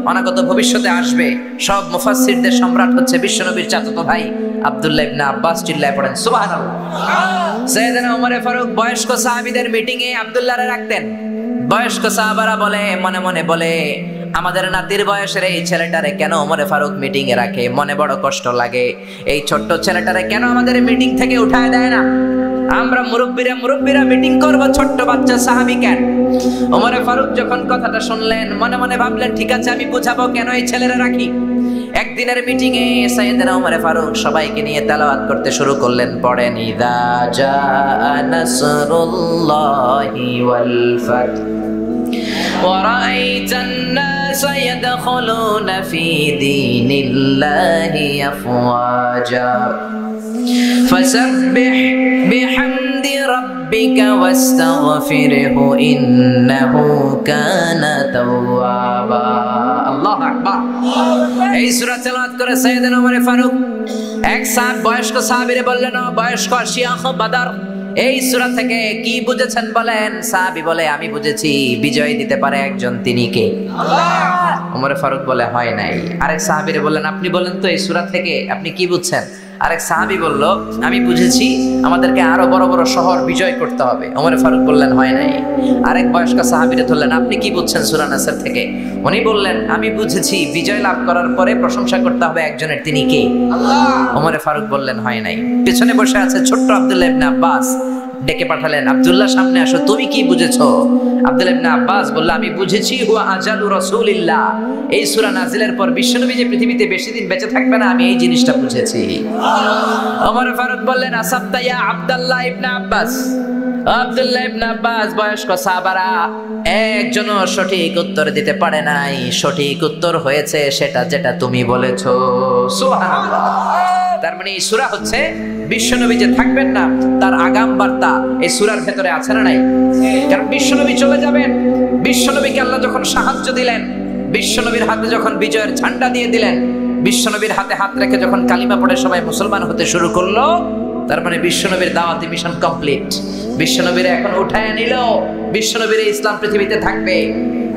অনাগত ভবিষ্যতে আসবে, সব মুফাসসিরদের সম্রাট হচ্ছে বিশ্বনবীর চাচাতো ভাই আব্দুল্লাহ ইবনে আব্বাস। চিল্লায়ে পড়েন সুবহানাল্লাহ। সাইয়েদনা ওমর ফারুক বয়স্ক সাহাবীদের মিটিং এ আব্দুল্লাহরে রাখতেন। বয়স্ক সাহাবারা বলে, মনে মনে বলে, আমাদের নাতির বয়সের এই ছেলেটারে কেন ওমর ফারুক মিটিং এ রাখে? মনে বড় কষ্ট লাগে, এই ছোট্ট ছেলেটারে কেন আমাদের মিটিং থেকে উঠায় দেয় না? আমরা মুরব্বীরা মিটিং করব, ছোট্ট বাচ্চা সাহাবী কেন? ওমর ফারুক যখন কথাটা শুনলেন, মনে মনে ভাবলেন ঠিক আছে, আমি বুঝাবো কেন এই ছেলেরা রাখি। একদিনের মিটিং এ সাইয়েদনা ওমর ফারুক সবাইকে নিয়ে তেলাওয়াত করতে শুরু করলেন। পড়েন ইযা জাআ নাসরুল্লাহি ওয়াল ফাত ওয়া রাআইতান নাসা ইয়াদখুলুনা ফি দীনিল্লাহি আফওয়াজা ফাসাব্বিহ বিহামদি রাব্বিকা ওয়াস্তাগফিরহু ইন্নাহু কানা তাওয়াবা। আল্লাহু আকবার। এই সূরা তেলাওয়াত করে সাইয়েদনা ওমর ফারুক এক বয়স্ক সাহাবীরে বললেন, বয়স্ক শিয়াখ বদর, এই সূরা থেকে কি বুঝেছেন বলেন? সাহাবী বলে, আমি বুঝেছি বিজয় দিতে পারে একজন, তিনি কে? আল্লাহ। ওমর ফারুক বলে, হয় নাই। আরেক সাহাবীরে বললেন, আপনি বলেন তো এই সূরা থেকে আপনি কি বুঝছেন? আরেক সাহাবী বলল, আমি বুঝেছি আমাদেরকে আরো বড় বড় শহর বিজয় করতে হবে। ওমর ফারুক বললেন, হয় নাই। আরেক বয়স্ক সাহাবীরা ধরলেন, আপনি কি বুঝছেন সূরা নাসর থেকে? উনি বললেন, আমি বুঝেছি বিজয় লাভ করার পরে প্রশংসা করতে হবে একজনের, তিনি কে? আল্লাহ। ওমর ফারুক বললেন, হয় নাই। পেছনে বসে আছে ছোট্ট আব্দুল্লাহ ইবনে আব্বাস, ডেকে পাঠালেন, আব্দুল্লাহ সামনে আসো, তুমি কি বুঝেছো? আব্দুল্লাহ ইবনে আব্বাস বলল, আমি বুঝেছি হুয়া আজালু রাসূলিল্লাহ, এই সূরা নাজিলের পর বিশ্বনবী যে পৃথিবীতে বেশি দিন বেঁচে থাকবে না, আমি এই জিনিসটা বুঝেছি। ওমর ফারুক বললেন, আসাবতা ইয়া আব্দুল্লাহ ইবনে আব্বাস। আব্দুল্লাহ ইবনে আব্বাস বয়স্ক সাহাবারা একজনও সঠিক উত্তর দিতে পারে নাই। সঠিক উত্তর হয়েছে সেটা যেটা তুমি বলেছো। সুবহানাল্লাহ। তার মানে এই সূরা হচ্ছে বিশ্বনবী যে থাকবেন না তার আগাম বার্তা এই সূরার ভেতরে আছে না নাই? কারণ বিশ্বনবী চলে যাবেন, বিশ্বনবীকে আল্লাহ যখন সাহায্য দিলেন, বিশ্বনবীর হাতে যখন বিজয়ের ঝান্ডা দিয়ে দিলেন, বিশ্বনবীর হাতে হাত রেখে যখন কালিমা পড়ে সবাই মুসলমান হতে শুরু করলো, তার মানে বিশ্বনবীর দাওয়াতি মিশন কমপ্লিট। বিশ্বনবীর এখন উঠায় নিল, বিশ্বনবীর ইসলাম পৃথিবীতে থাকবে।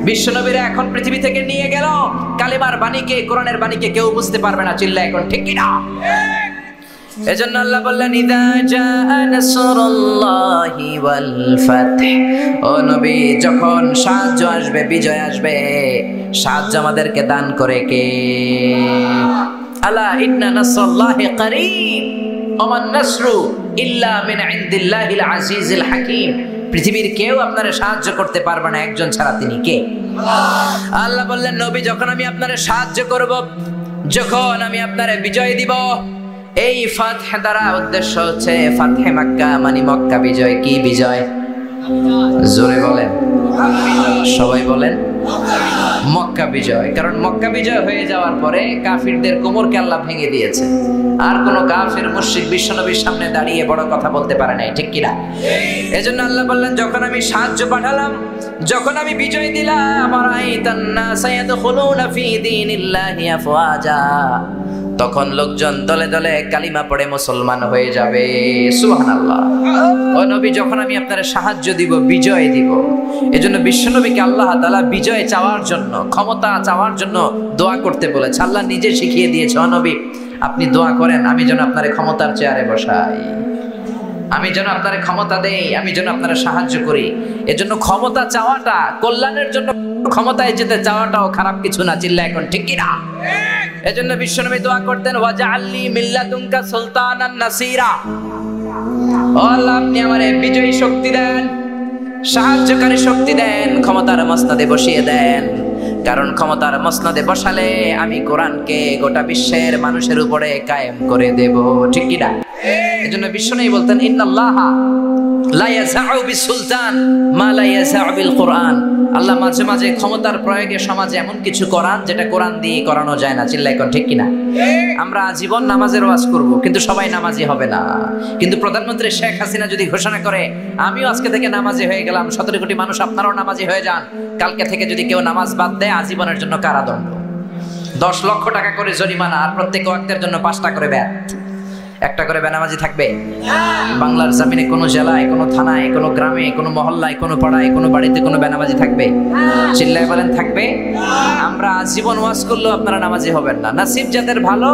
বিশ্বনবীরা এখন পৃথিবী থেকে নিয়ে গেল, কালিমার বাণীকে, কোরআনের বাণীকে কেউ বুঝতে পারবে না। চিল্লা এখন ঠিক কি না? এজন্য আল্লাহ বললেন, ইদা জাআ নাসরুল্লাহি ওয়াল ফাতহ, ও নবী যখন সাহায্য আসবে, বিজয় আসবে, সাহায্য আমাদেরকে দান করে কে? আলা ইন্না নাসরুল্লাহি করিব ওয়া মান নাসরু ইল্লা মিন ইনদিল্লাহিল আজিজিল হাকীম। পৃথিবীর কেউ আপনারে সাহায্য করতে পারবে না একজন ছাড়া, তিনি কে? আল্লাহ বললেন, নবী যখন আমি আপনারে সাহায্য করব, যখন আমি আপনারে বিজয় দিব, এই ফাতহ দ্বারা উদ্দেশ্য হচ্ছে ফাতহে মক্কা, মানে মক্কা বিজয়। কি বিজয়? জোরে বলেন, সবাই বলেন, মক্কা বিজয়। কারণ মক্কা বিজয় হয়ে যাওয়ার পরে কাফিরদের কোমরকে আল্লাহ ভেঙে দিয়েছে। আর কোন কাফির মুশরিক বিশ্বনবীর সামনে দাঁড়িয়ে বড় কথা বলতে পারে নাই, ঠিক কিনা? এজন্য আল্লাহ বললেন, যখন আমি সাহায্য পাঠালাম, যখন আমি বিজয় দিলাম, আরাইতান নাসা ইয়াদখুলুনা ফি দীনিল্লাহি আফওয়াজা, তখন লোকজন দলে দলে কালিমা পড়ে মুসলমান হয়ে যাবে। সুবহানাল্লাহ। ও নবী যখন আমি আপনার সাহায্য দিব, বিজয় দিব, এজন্য বিশ্বনবীকে আল্লাহ তাআলা বিজয় চাওয়ার জন্য, ক্ষমতা চাওয়ার জন্য দোয়া করতে বলেছে। আল্লাহ নিজে শিখিয়ে দিয়েছে, ও নবী আপনি দোয়া করেন আমি যেন আপনার ক্ষমতার চেয়ারে বসাই, আমি যেন আপনার ক্ষমতা দেই, আমি যেন আপনার সাহায্য করি। এজন্য ক্ষমতা চাওয়াটা কল্যাণের জন্য, ক্ষমতায় যেতে চাওয়াটাও খারাপ কিছু না। চিল্লা এখন ঠিক কি না? এজন্য বিশ্বনবী দোয়া করতেন, ওয়াজআলনি মিল্লাতুনকা সুলতানান নাসীরা, ও আল্লাহ আপনি আমারে বিজয়ী শক্তি দেন, সাহায্যকারী শক্তি দেন, ক্ষমতার মসনদে বসিয়ে দেন। কারণ ক্ষমতার মসনদে বসালে আমি কোরআনকে গোটা বিশ্বের মানুষের উপরে কায়েম করে দেব, ঠিক কি না? এজন্য বিশ্বনবী বলতেন, ইন্নাল্লাহা লা ইয়াযাউ বিসুলতান মা লা ইয়াযাউ বিল কোরআন। আল্লাহ মাঝে মাঝে ক্ষমতার প্রয়োগে সমাজে এমন কিছু করান যেটা কোরআন দিয়ে করানো যায় না। চিল্লা এখন ঠিক কিনা? আমরা জীবন নামাজের ওয়াজ করব, কিন্তু সবাই নামাজি হবে না। কিন্তু প্রধানমন্ত্রী শেখ হাসিনা যদি ঘোষণা করে, আমিও আজকে থেকে নামাজি হয়ে গেলাম, 17 কোটি মানুষ আপনারাও নামাজি হয়ে যান, কালকে থেকে যদি কেউ নামাজ বাদ দেয়, আজীবনের জন্য কারাদণ্ড, 10 লক্ষ টাকা করে জরিমানা, আর প্রত্যেক ওয়াক্তের জন্য 5টা করে ব্যাট। একটা করে বেনামাজি থাকবে বাংলার জমিনে? কোনো জেলায়, কোনো থানায়, কোনো গ্রামে, কোনো মহল্লায়, কোনো পাড়ায়, কোনো বাড়িতে কোনো বেনামাজি থাকবে? চিল্লায় বলেন, থাকবে? আমরা আজীবন ওয়াজ করলেও আপনারা নামাজি হবেন না। নসিব যাদের ভালো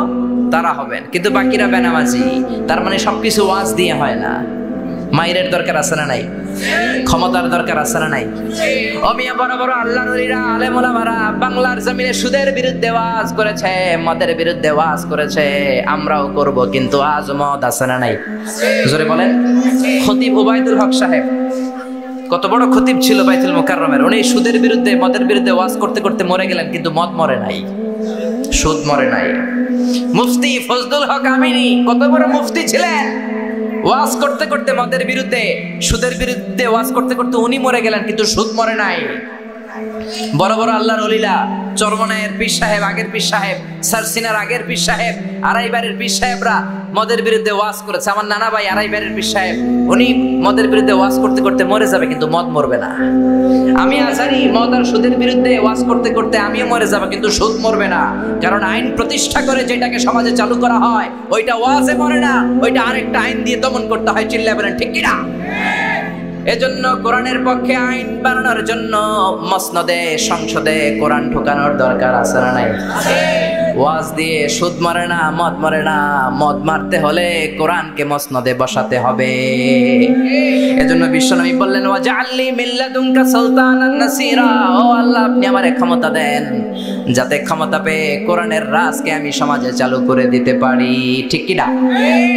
তারা হবেন, কিন্তু বাকিরা বেনামাজি। তার মানে সবকিছু ওয়াজ দিয়ে হয় না। মাইরের দরকার আছে না নাই? ক্ষমতার দরকার আছে না নাই? অমিয়া বড় বড় আল্লাহর ওলিরা, আলেম ওলামারা বাংলার জমিনে সুদের বিরুদ্ধে ওয়াজ করেছে, মদের বিরুদ্ধে ওয়াজ করেছে, আমরাও করব, কিন্তু আজ মদ আছে না নাই? জোরে বলেন। খতিব ওবায়দুল হক সাহেব কত বড় খতিব ছিল বাইতুল মুকাররমের, উনি সুদের বিরুদ্ধে, মদের বিরুদ্ধে ওয়াজ করতে করতে মরে গেলেন, কিন্তু মদ মরে নাই, সুদ মরে নাই। মুফতি ফজলুল হক আমিনী কত বড় মুফতি ছিলেন, ওয়াজ করতে করতে মদের বিরুদ্ধে, সুদের বিরুদ্ধে ওয়াজ করতে করতে উনি মরে গেলেন, কিন্তু সুদ মরে নাই। বড় বড় আল্লাহর ওলিরা, চরমনায়ের পীর সাহেব, আগের পীর সাহেব, সারসিনার আগের পীর সাহেব, আড়াইবাড়ির পীর সাহেবরা মদের বিরুদ্ধে ওয়াজ করেছে। আমার নানা ভাই আড়াইবাড়ির পীর সাহেব, উনি মদের বিরুদ্ধে ওয়াজ করতে করতে মরে যাবে, কিন্তু মদ মরবে না। আমি আজারি মদ আর সুদের বিরুদ্ধে ওয়াজ করতে করতে আমিও মরে যাবো, কিন্তু সুদ মরবে না। কারণ আইন প্রতিষ্ঠা করে যেটাকে সমাজে চালু করা হয়, ওইটা ওয়াজে মরে না, ওইটা আরেকটা আইন দিয়ে দমন করতে হয়। চিল্লায় বলেন ঠিক কিনা? এজন্য কোরআনের পক্ষে আইন বানানোর জন্য মসনদে, সংসদে কোরআন ঢোকানোর দরকার আছে না নাই? ওয়াজ দিয়ে সুদ মরে না, মদ মরে না। মদ মারতে মানতে হলে কোরআনকে মসনদে বসাতে হবে। এজন্য বিশ্বনবী বললেন ওয়াজআলনি মিন লাদুনকা সুলতানান নাসীরা, ও আল্লাহ আপনি আমারে ক্ষমতা দেন যাতে ক্ষমতা পেয়ে কোরআনের রাজকে আমি সমাজে চালু করে দিতে পারি। ঠিক কি না?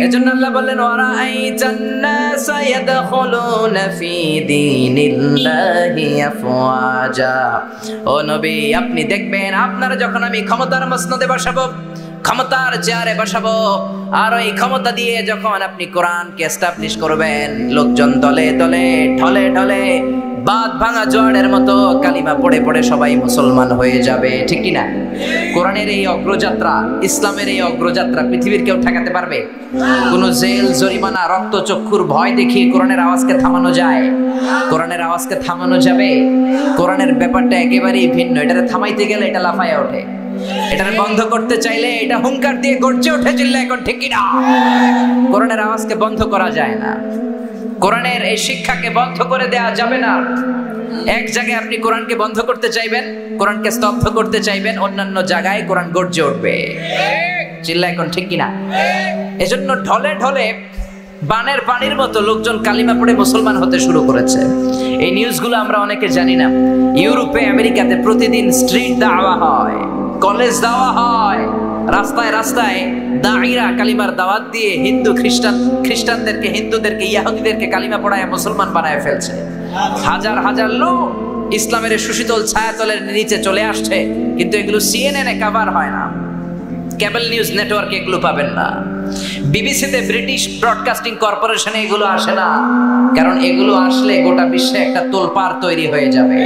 এজন্য আল্লাহ বললেন ওয়ারাআইতান নাসা ইয়াদখুলুনা ফি দীনিল্লাহি আফওয়াজা, ও নবী আপনি দেখবেন আপনারা যখন আমি ক্ষমতার মসনদে বসাবো, ক্ষমতার চেয়ারে বসাবো, আর ওই ক্ষমতা দিয়ে যখন আপনি কোরআনকে এস্টাবলিশ করবেন, লোকজন দলে দলে ঢলে ঢলে বাঁধ ভাঙা জোয়ারের মতো কালিমা পড়ে পড়ে সবাই মুসলমান হয়ে যাবে। ঠিক কি না? কোরআনের এই অগ্রযাত্রা, ইসলামের এই অগ্রযাত্রা পৃথিবীর কেউ ঠেকাতে পারবে? কোন জেল জরিমানা রক্ত চক্ষুর ভয় দেখিয়ে কোরআনের আওয়াজকে থামানো যায়? কোরআনের আওয়াজকে থামানো যাবে? কোরআনের ব্যাপারটা একেবারেই ভিন্ন। এটারে থামাইতে গেলে এটা লাফায় ওঠে, এটারে বন্ধ করতে চাইলে এটা হুঙ্কার দিয়ে গর্জে উঠে চিল্লা। এখন ঠিক কি না? কোরআনের আওয়াজকে বন্ধ করা যায় না, কোরআনের এই শিক্ষাকে বন্ধ করে দেওয়া যাবে না। এক জায়গায় আপনি কোরআনকে বন্ধ করতে চাইবেন, কোরআনকে স্তব্ধ করতে চাইবেন, অন্যান্য জায়গায় কোরআন গর্জে উঠবে। চিল্লা এখন ঠিক কিনা? এজন্য ঢলে ঢলে বানের পানির মতো লোকজন কালিমা পড়ে মুসলমান হতে শুরু করেছে। এই নিউজগুলো আমরা অনেকে জানি না। ইউরোপে আমেরিকাতে প্রতিদিন স্ট্রিট দাওয়া হয়, কলেজ দাওয়া হয়, রাস্তায় রাস্তায় দাঈরা কালিমার দাওয়াত দিয়ে খ্রিস্টানদেরকে, হিন্দুদেরকে, ইহুদিদেরকে কালিমা পড়ায় মুসলমান বানায় ফেলছে। হাজার হাজার লোক ইসলামের সুশীতল ছায়াতলের নিচে চলে আসছে, কিন্তু এগুলো CNN এ কভার হয় না, কেবল নিউজ নেটওয়ার্কে এগুলো পাবেন না, বিবিসিতে, ব্রিটিশ ব্রডকাস্টিং কর্পোরেশনে এগুলো আসে না, কারণ এগুলো আসলে গোটা বিশ্বে একটা তোলপাড় তৈরি হয়ে যাবে।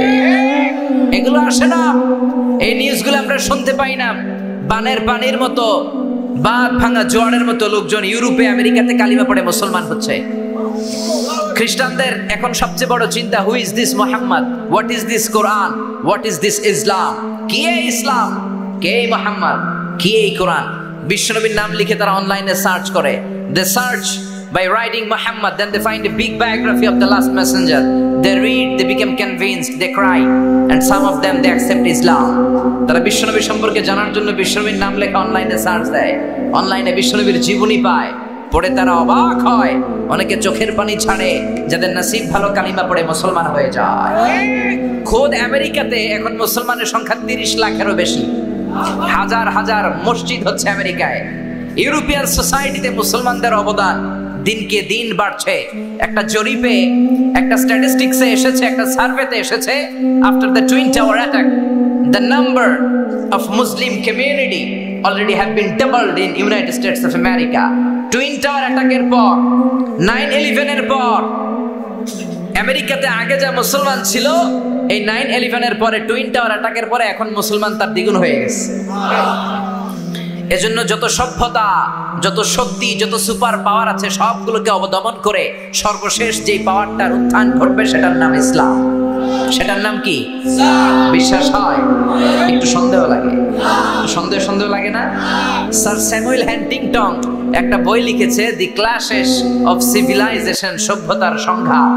এগুলো আসে না, এই নিউজগুলো আমরা শুনতে পাই না। বানের পানির মতো, বাঁধ ভাঙা জোয়ারের মতো লোকজন ইউরোপে আমেরিকাতে কালিমা পড়ে মুসলমান হচ্ছে। খ্রিস্টানদের এখন সবচেয়ে বড় চিন্তা, who is this Muhammad, what is this Quran, what is this Islam, কি এই ইসলাম, কে এই মুহাম্মদ, কি এই কোরআন। বিশ্বনবীর নাম লিখে তারা অনলাইনে সার্চ করে, দে search by writing Muhammad, then they find a big biography of the last messenger, they read, they become convinced, they cry, and some of them they accept Islam. তারা বিশ্বনবী সম্পর্কে জানার জন্য বিশ্বনবীর নাম লেখা অনলাইনে সার্চ দেয়, অনলাইনে বিশ্বনবীর জীবনী পায়, পড়ে তারা অবাক হয়, অনেকে চোখের পানি ছাড়ে, যাদের নসিব ভালো কালিমা পড়ে মুসলমান হয়ে যায়। খোদ আমেরিকাতে এখন মুসলমানের সংখ্যা 30 লাখেরও বেশি, হাজার হাজার মসজিদ হচ্ছে আমেরিকায়। ইউরোপিয়ান সোসাইটিতে মুসলমানদের অবদান দিনকে দিন বাড়ছে। একটা জরিপে, একটা স্ট্যাটিস্টিক্সে এসেছে, একটা সার্ভেতে এসেছে, after the twin tower attack, the number of Muslim community already have been doubled in United states of America. Twin tower অ্যাটাকের পর, 9/11 এর পর আমেরিকাতে আগে যা মুসলমান ছিল, এই 9/11 এর পরে, টুইন টাওয়ার অ্যাটাকের পরে এখন মুসলমান তার দ্বিগুণ হয়ে গেছে। এজন্য যত সভ্যতা, যত শক্তি, যত সুপার পাওয়ার আছে সবগুলোকে অবদমন করে সর্বশেষ যে পাওয়ারটার উত্থান ঘটবে সেটার নাম ইসলাম। সেটার নাম কি? বিশ্বাস হয়? একটু সন্দেহ লাগে? সন্দেহ সন্দেহ লাগে না? স্যার স্যামুয়েল হ্যান্টিংটন একটা বই লিখেছে, দি ক্লাশেস অফ সিভিলাইজেশন, সভ্যতার সংঘাত।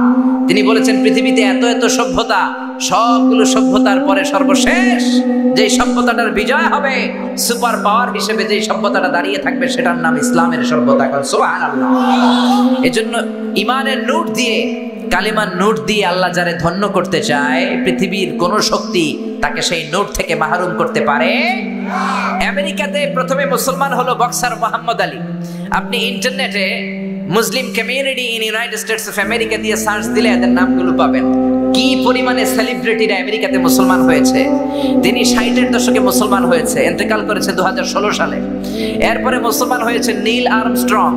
তিনি বলেছেন পৃথিবীতে এত এত সভ্যতা, সবগুলো সভ্যতার পরে সর্বশেষ যে সভ্যতাটার বিজয় হবে, সুপার পাওয়ার হিসেবে যে সভ্যতাটা দাঁড়িয়ে থাকবে সেটার নাম ইসলামের সভ্যতা। সুবহানাল্লাহ। এজন্য ইমানের নূর দিয়ে, কালিমার নূর দিয়ে আল্লাহ যারে ধন্য করতে চায়, পৃথিবীর কোন শক্তি তাকে সেই নূর থেকে মাহরুম করতে পারে। আমেরিকাতে প্রথমে মুসলমান হলো বক্সার মোহাম্মদ আলী। আপনি ইন্টারনেটে Muslim community in United states of America দিয়ে সার্চ দিলে এদের নামগুলো পাবেন। কি পরিমাণে সেলিব্রিটিরা আমেরিকাতে মুসলমান হয়েছে। তিনি 60-এর দশকে মুসলমান হয়েছে, ইন্তেকাল করেছে 2016 সালে। এরপরে মুসলমান হয়েছে নীল আর্মস্ট্রং,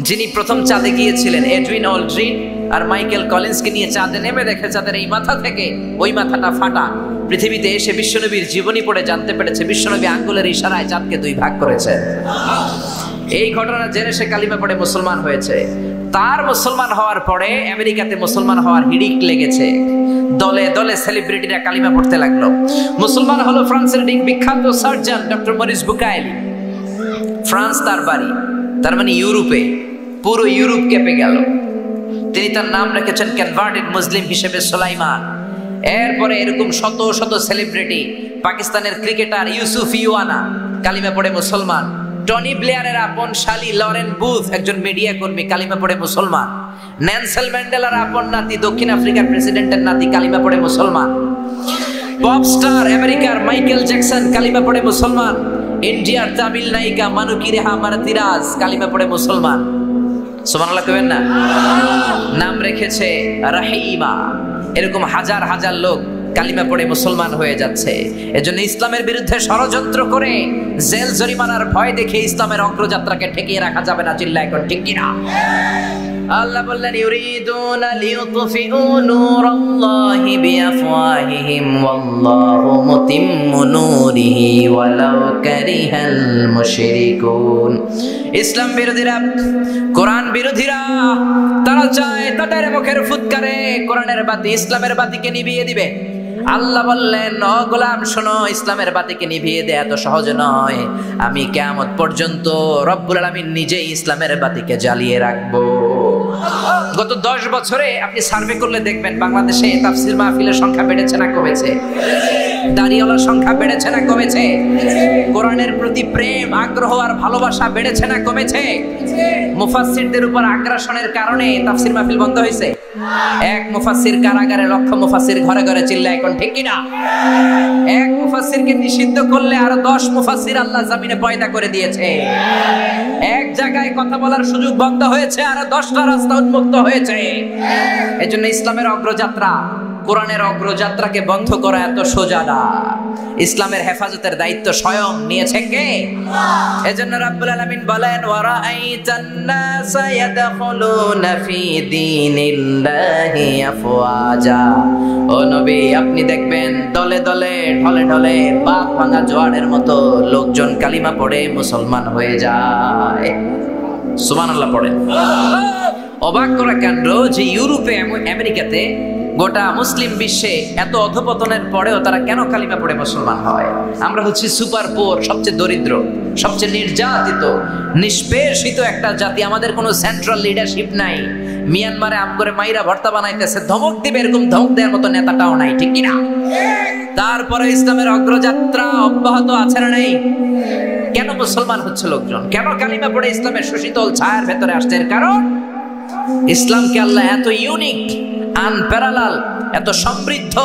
যিনি প্রথম চাঁদে গিয়েছিলেন। এডউইন অলড্রিন আর মাইকেল কলিন্সকে নিয়ে চাঁদে নেমে দেখে চাঁদের এই মাথা থেকে ওই মাথাটা ফাটা। পৃথিবীতে এসে বিশ্বনবীর জীবনী পড়ে জানতে পেরেছে বিশ্বনবী আঙ্গুলের ইশারায় চাঁদকে 2 ভাগ করেছে। এই ঘটনা জেনে সে কালিমা পড়ে মুসলমান হয়েছে। তার মুসলমান হওয়ার পরে আমেরিকাতে মুসলমান হওয়ার হিড়িক লেগেছে। দলে দলে সেলিব্রিটিরা কালিমা পড়তে লাগলো। মুসলমান হলো ফ্রান্সের বিখ্যাত surgeon doctor Morris Bucaille. France তার বাড়ি, তার মানে ইউরোপে, পুরো ইউরোপ কেঁপে গেল। তিনি তার নাম রেখেছেন কনভার্টেড মুসলিম হিসেবে সুলাইমান। এরপরে এরকম শত শত সেলিব্রিটি, পাকিস্তানের ক্রিকেটার ইউসুফ ইউয়ানা কালিমা পড়ে মুসলমান, টনি ব্লেয়ারের আপন শালী লরেন বুথ একজন মিডিয়া কর্মী কালিমা পড়ে মুসলমান। নেলসন ম্যান্ডেলার আপন নাতি দক্ষিণ আফ্রিকার প্রেসিডেন্টের নাতি কালিমা পড়ে মুসলমান। পপ স্টার আমেরিকার মাইকেল জ্যাকসন কালিমা পড়ে মুসলমান। ইন্ডিয়ার তামিল নায়িকা মানুকি রেহা মারাতিরাজ কালিমা পড়ে মুসলমান। সুবহানাল্লাহ কইবেন না? নাম রেখেছে রাহিমা। এরকম হাজার হাজার লোক কালিমা পড়ে মুসলমান হয়ে যাচ্ছে। এজন্য ইসলামের বিরুদ্ধে ষড়যন্ত্র করে জেল জরিমানার ভয় দেখে ইসলামের অগ্রযাত্রাকে ঠেকিয়ে রাখা যাবে না। চিল্লায় এখন ঠিক কিনা? আল্লাহ বললেন ইউরিদুনা লিইউতফিউ নূরাল্লাহি বিআফওয়াহিহিম ওয়াল্লাহু মুতিম্মু নূরিহি ওয়ালাউ কারিহাল মুশরিকুন। ইসলাম বিরোধীরা, কোরআন বিরোধীরা তারা চায় তাদের মুখের ফুৎকারে কোরআনের বাতি, ইসলামের বাতিকে নিভিয়ে দিবে। আল্লাহ বললেন ও গোলাম শোনো, ইসলামের বাতিকে নিভিয়ে দেয়া এত সহজ নয়। আমি কিয়ামত পর্যন্ত রব্বুল আলামিন নিজেই ইসলামের বাতিকে জ্বালিয়ে রাখবো। গত 10 বছরে আপনি সার্ভে করলে দেখবেন বাংলাদেশে তাফসীর মাহফিলের সংখ্যা বেড়েছে না কমেছে? দাড়িওয়ালার সংখ্যা বেড়েছে না কমেছে? কোরআনের প্রতি প্রেম, আগ্রহ আর ভালোবাসা বেড়েছে না কমেছে? মুফাসসিরদের উপর আগ্রাসনের কারণে তাফসীর মাহফিল বন্ধ হয়েছে? এক মুফাসসির কারাগারে, লক্ষ মুফাসসির ঘরে ঘরে, চিল্লায় এখন ঠিক কিনা? এক মুফাসসিরকে নিষিদ্ধ করলে আরো 10 মুফাসসির আল্লাহ জমিনে পয়দা করে দিয়েছে। এক জায়গায় কথা বলার সুযোগ বন্ধ হয়েছে, আরো 10টা রাস্তা উন্মুক্ত হয়েছে। এজন্য ইসলামের অগ্রযাত্রা, কোরআনের অগ্রযাত্রাকে বন্ধ করা এত সোজা না। ইসলামের হেফাজতের দায়িত্ব স্বয়ং নিয়েছে কে? এজন্য রাব্বুল আলামিন বলেন ওয়ারাআইতান নাসা ইয়াদখুলুনা ফি দীনিল্লাহি আফওয়াজা। ও নবী, আপনি দেখবেন দলে দলে, ঢলে ঢলে, বাঁধ ভাঙা জোয়ারের মতো লোকজন কালিমা পড়ে মুসলমান হয়ে যায়। সুবহানাল্লাহ পড়েন। অবাক করা কাণ্ড যে ইউরোপে, আমেরিকাতে, গোটা মুসলিম বিশ্বে এত অধপতনের পরেও তারা কেন কালিমা পড়ে মুসলমান হয়? আমরা হচ্ছি সুপার পোর, সবচেয়ে দরিদ্র, সবচেয়ে নির্যাতিত, নিষ্পেষিত একটা জাতি। আমাদের কোনো সেন্ট্রাল লিডারশিপ নাই। মিয়ানমারে আম করে মাইরা ভর্তা বানাইতেছে, ধমক দিবে এরকম ধমক দেওয়ার মতো নেতাটাও নাই, ঠিক কিনা? তারপরে ইসলামের অগ্রযাত্রা অব্যাহত আছে না নাই? কেন মুসলমান হচ্ছে লোকজন? কেন কালিমা পড়ে ইসলামের সুশীতল ছায়ার ভেতরে আসছে? এর কারণ ইসলামকে আল্লাহ এত ইউনিক, আনপ্যারালাল, এত সমৃদ্ধ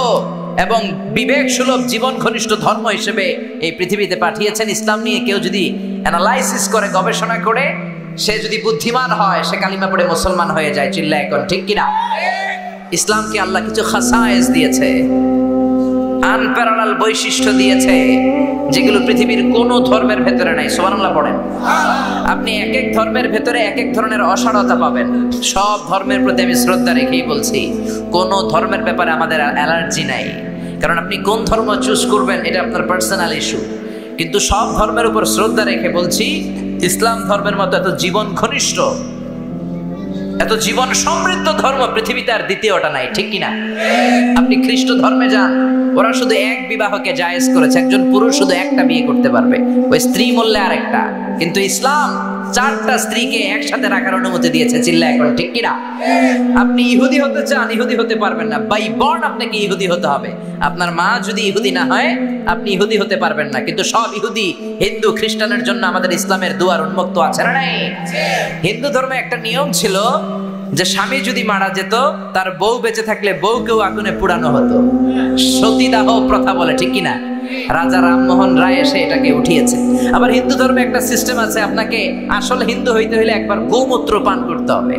এবং বিবেক সুলভ, জীবন ঘনিষ্ঠ ধর্ম হিসেবে এই পৃথিবীতে পাঠিয়েছেন। ইসলাম নিয়ে কেউ যদি অ্যানালাইসিস করে, গবেষণা করে, সে যদি বুদ্ধিমান হয়, সে কালিমা পড়ে মুসলমান হয়ে যায়। চিল্লা এখন ঠিক কিনা? ইসলামকে আল্লাহ কিছু খাসায়েস দিয়েছে, আনপ্যারালাল বৈশিষ্ট্য দিয়েছে, যেগুলো পৃথিবীর কোন ধর্মের ভেতরে নাই। সুবহানাল্লাহ পড়েন। আপনি এক এক ধর্মের ভেতরে এক এক ধরনের অসারতা পাবেন। সব ধর্মের প্রতি আমি শ্রদ্ধা রেখেই বলছি, কোন ধর্মের ব্যাপারে আমাদের অ্যালার্জি নাই, কারণ আপনি কোন ধর্ম চুজ করবেন এটা আপনার পার্সোনাল ইস্যু। কিন্তু সব ধর্মের উপর শ্রদ্ধা রেখে বলছি, ইসলাম ধর্মের মতো এত জীবন ঘনিষ্ঠ, এত জীবন সমৃদ্ধ ধর্ম পৃথিবীতে আর দ্বিতীয়টা নাই, ঠিক কিনা? আপনি খ্রিস্ট ধর্মে যান, ওরা শুধু এক বিবাহকে জায়েজ করেছে, একজন পুরুষ শুধু একটা বিয়ে করতে পারবে, ওই স্ত্রী মূল্যে আর একটা। কিন্তু ইসলাম 4টা স্ত্রীকে একসাথে রাখার অনুমতি দিয়েছে। চিল্লা এখন ঠিক কিনা? আপনি ইহুদি হতে চান, ইহুদি হতে পারবেন না। বাই বর্ন আপনাকে ইহুদি হতে হবে। আপনার মা যদি ইহুদি না হয়, আপনি ইহুদি হতে পারবেন না। কিন্তু সব ইহুদি, হিন্দু, খ্রিস্টানের জন্য আমাদের ইসলামের দুয়ার উন্মুক্ত আছে না নাই? হিন্দু ধর্মে একটা নিয়ম ছিল যে স্বামী যদি মারা যেত, তার বউ বেঁচে থাকলে বউকেও আগুনে পোড়ানো হতো। সতীদাহ প্রথা বলে, ঠিক কিনা? রাজা রামমোহন রায় এসে এটাকে উঠিয়েছে। আবার হিন্দু ধর্মে একটা সিস্টেম আছে, আপনাকে আসল হিন্দু হইতে হইলে একবার গোমূত্র পান করতে হবে।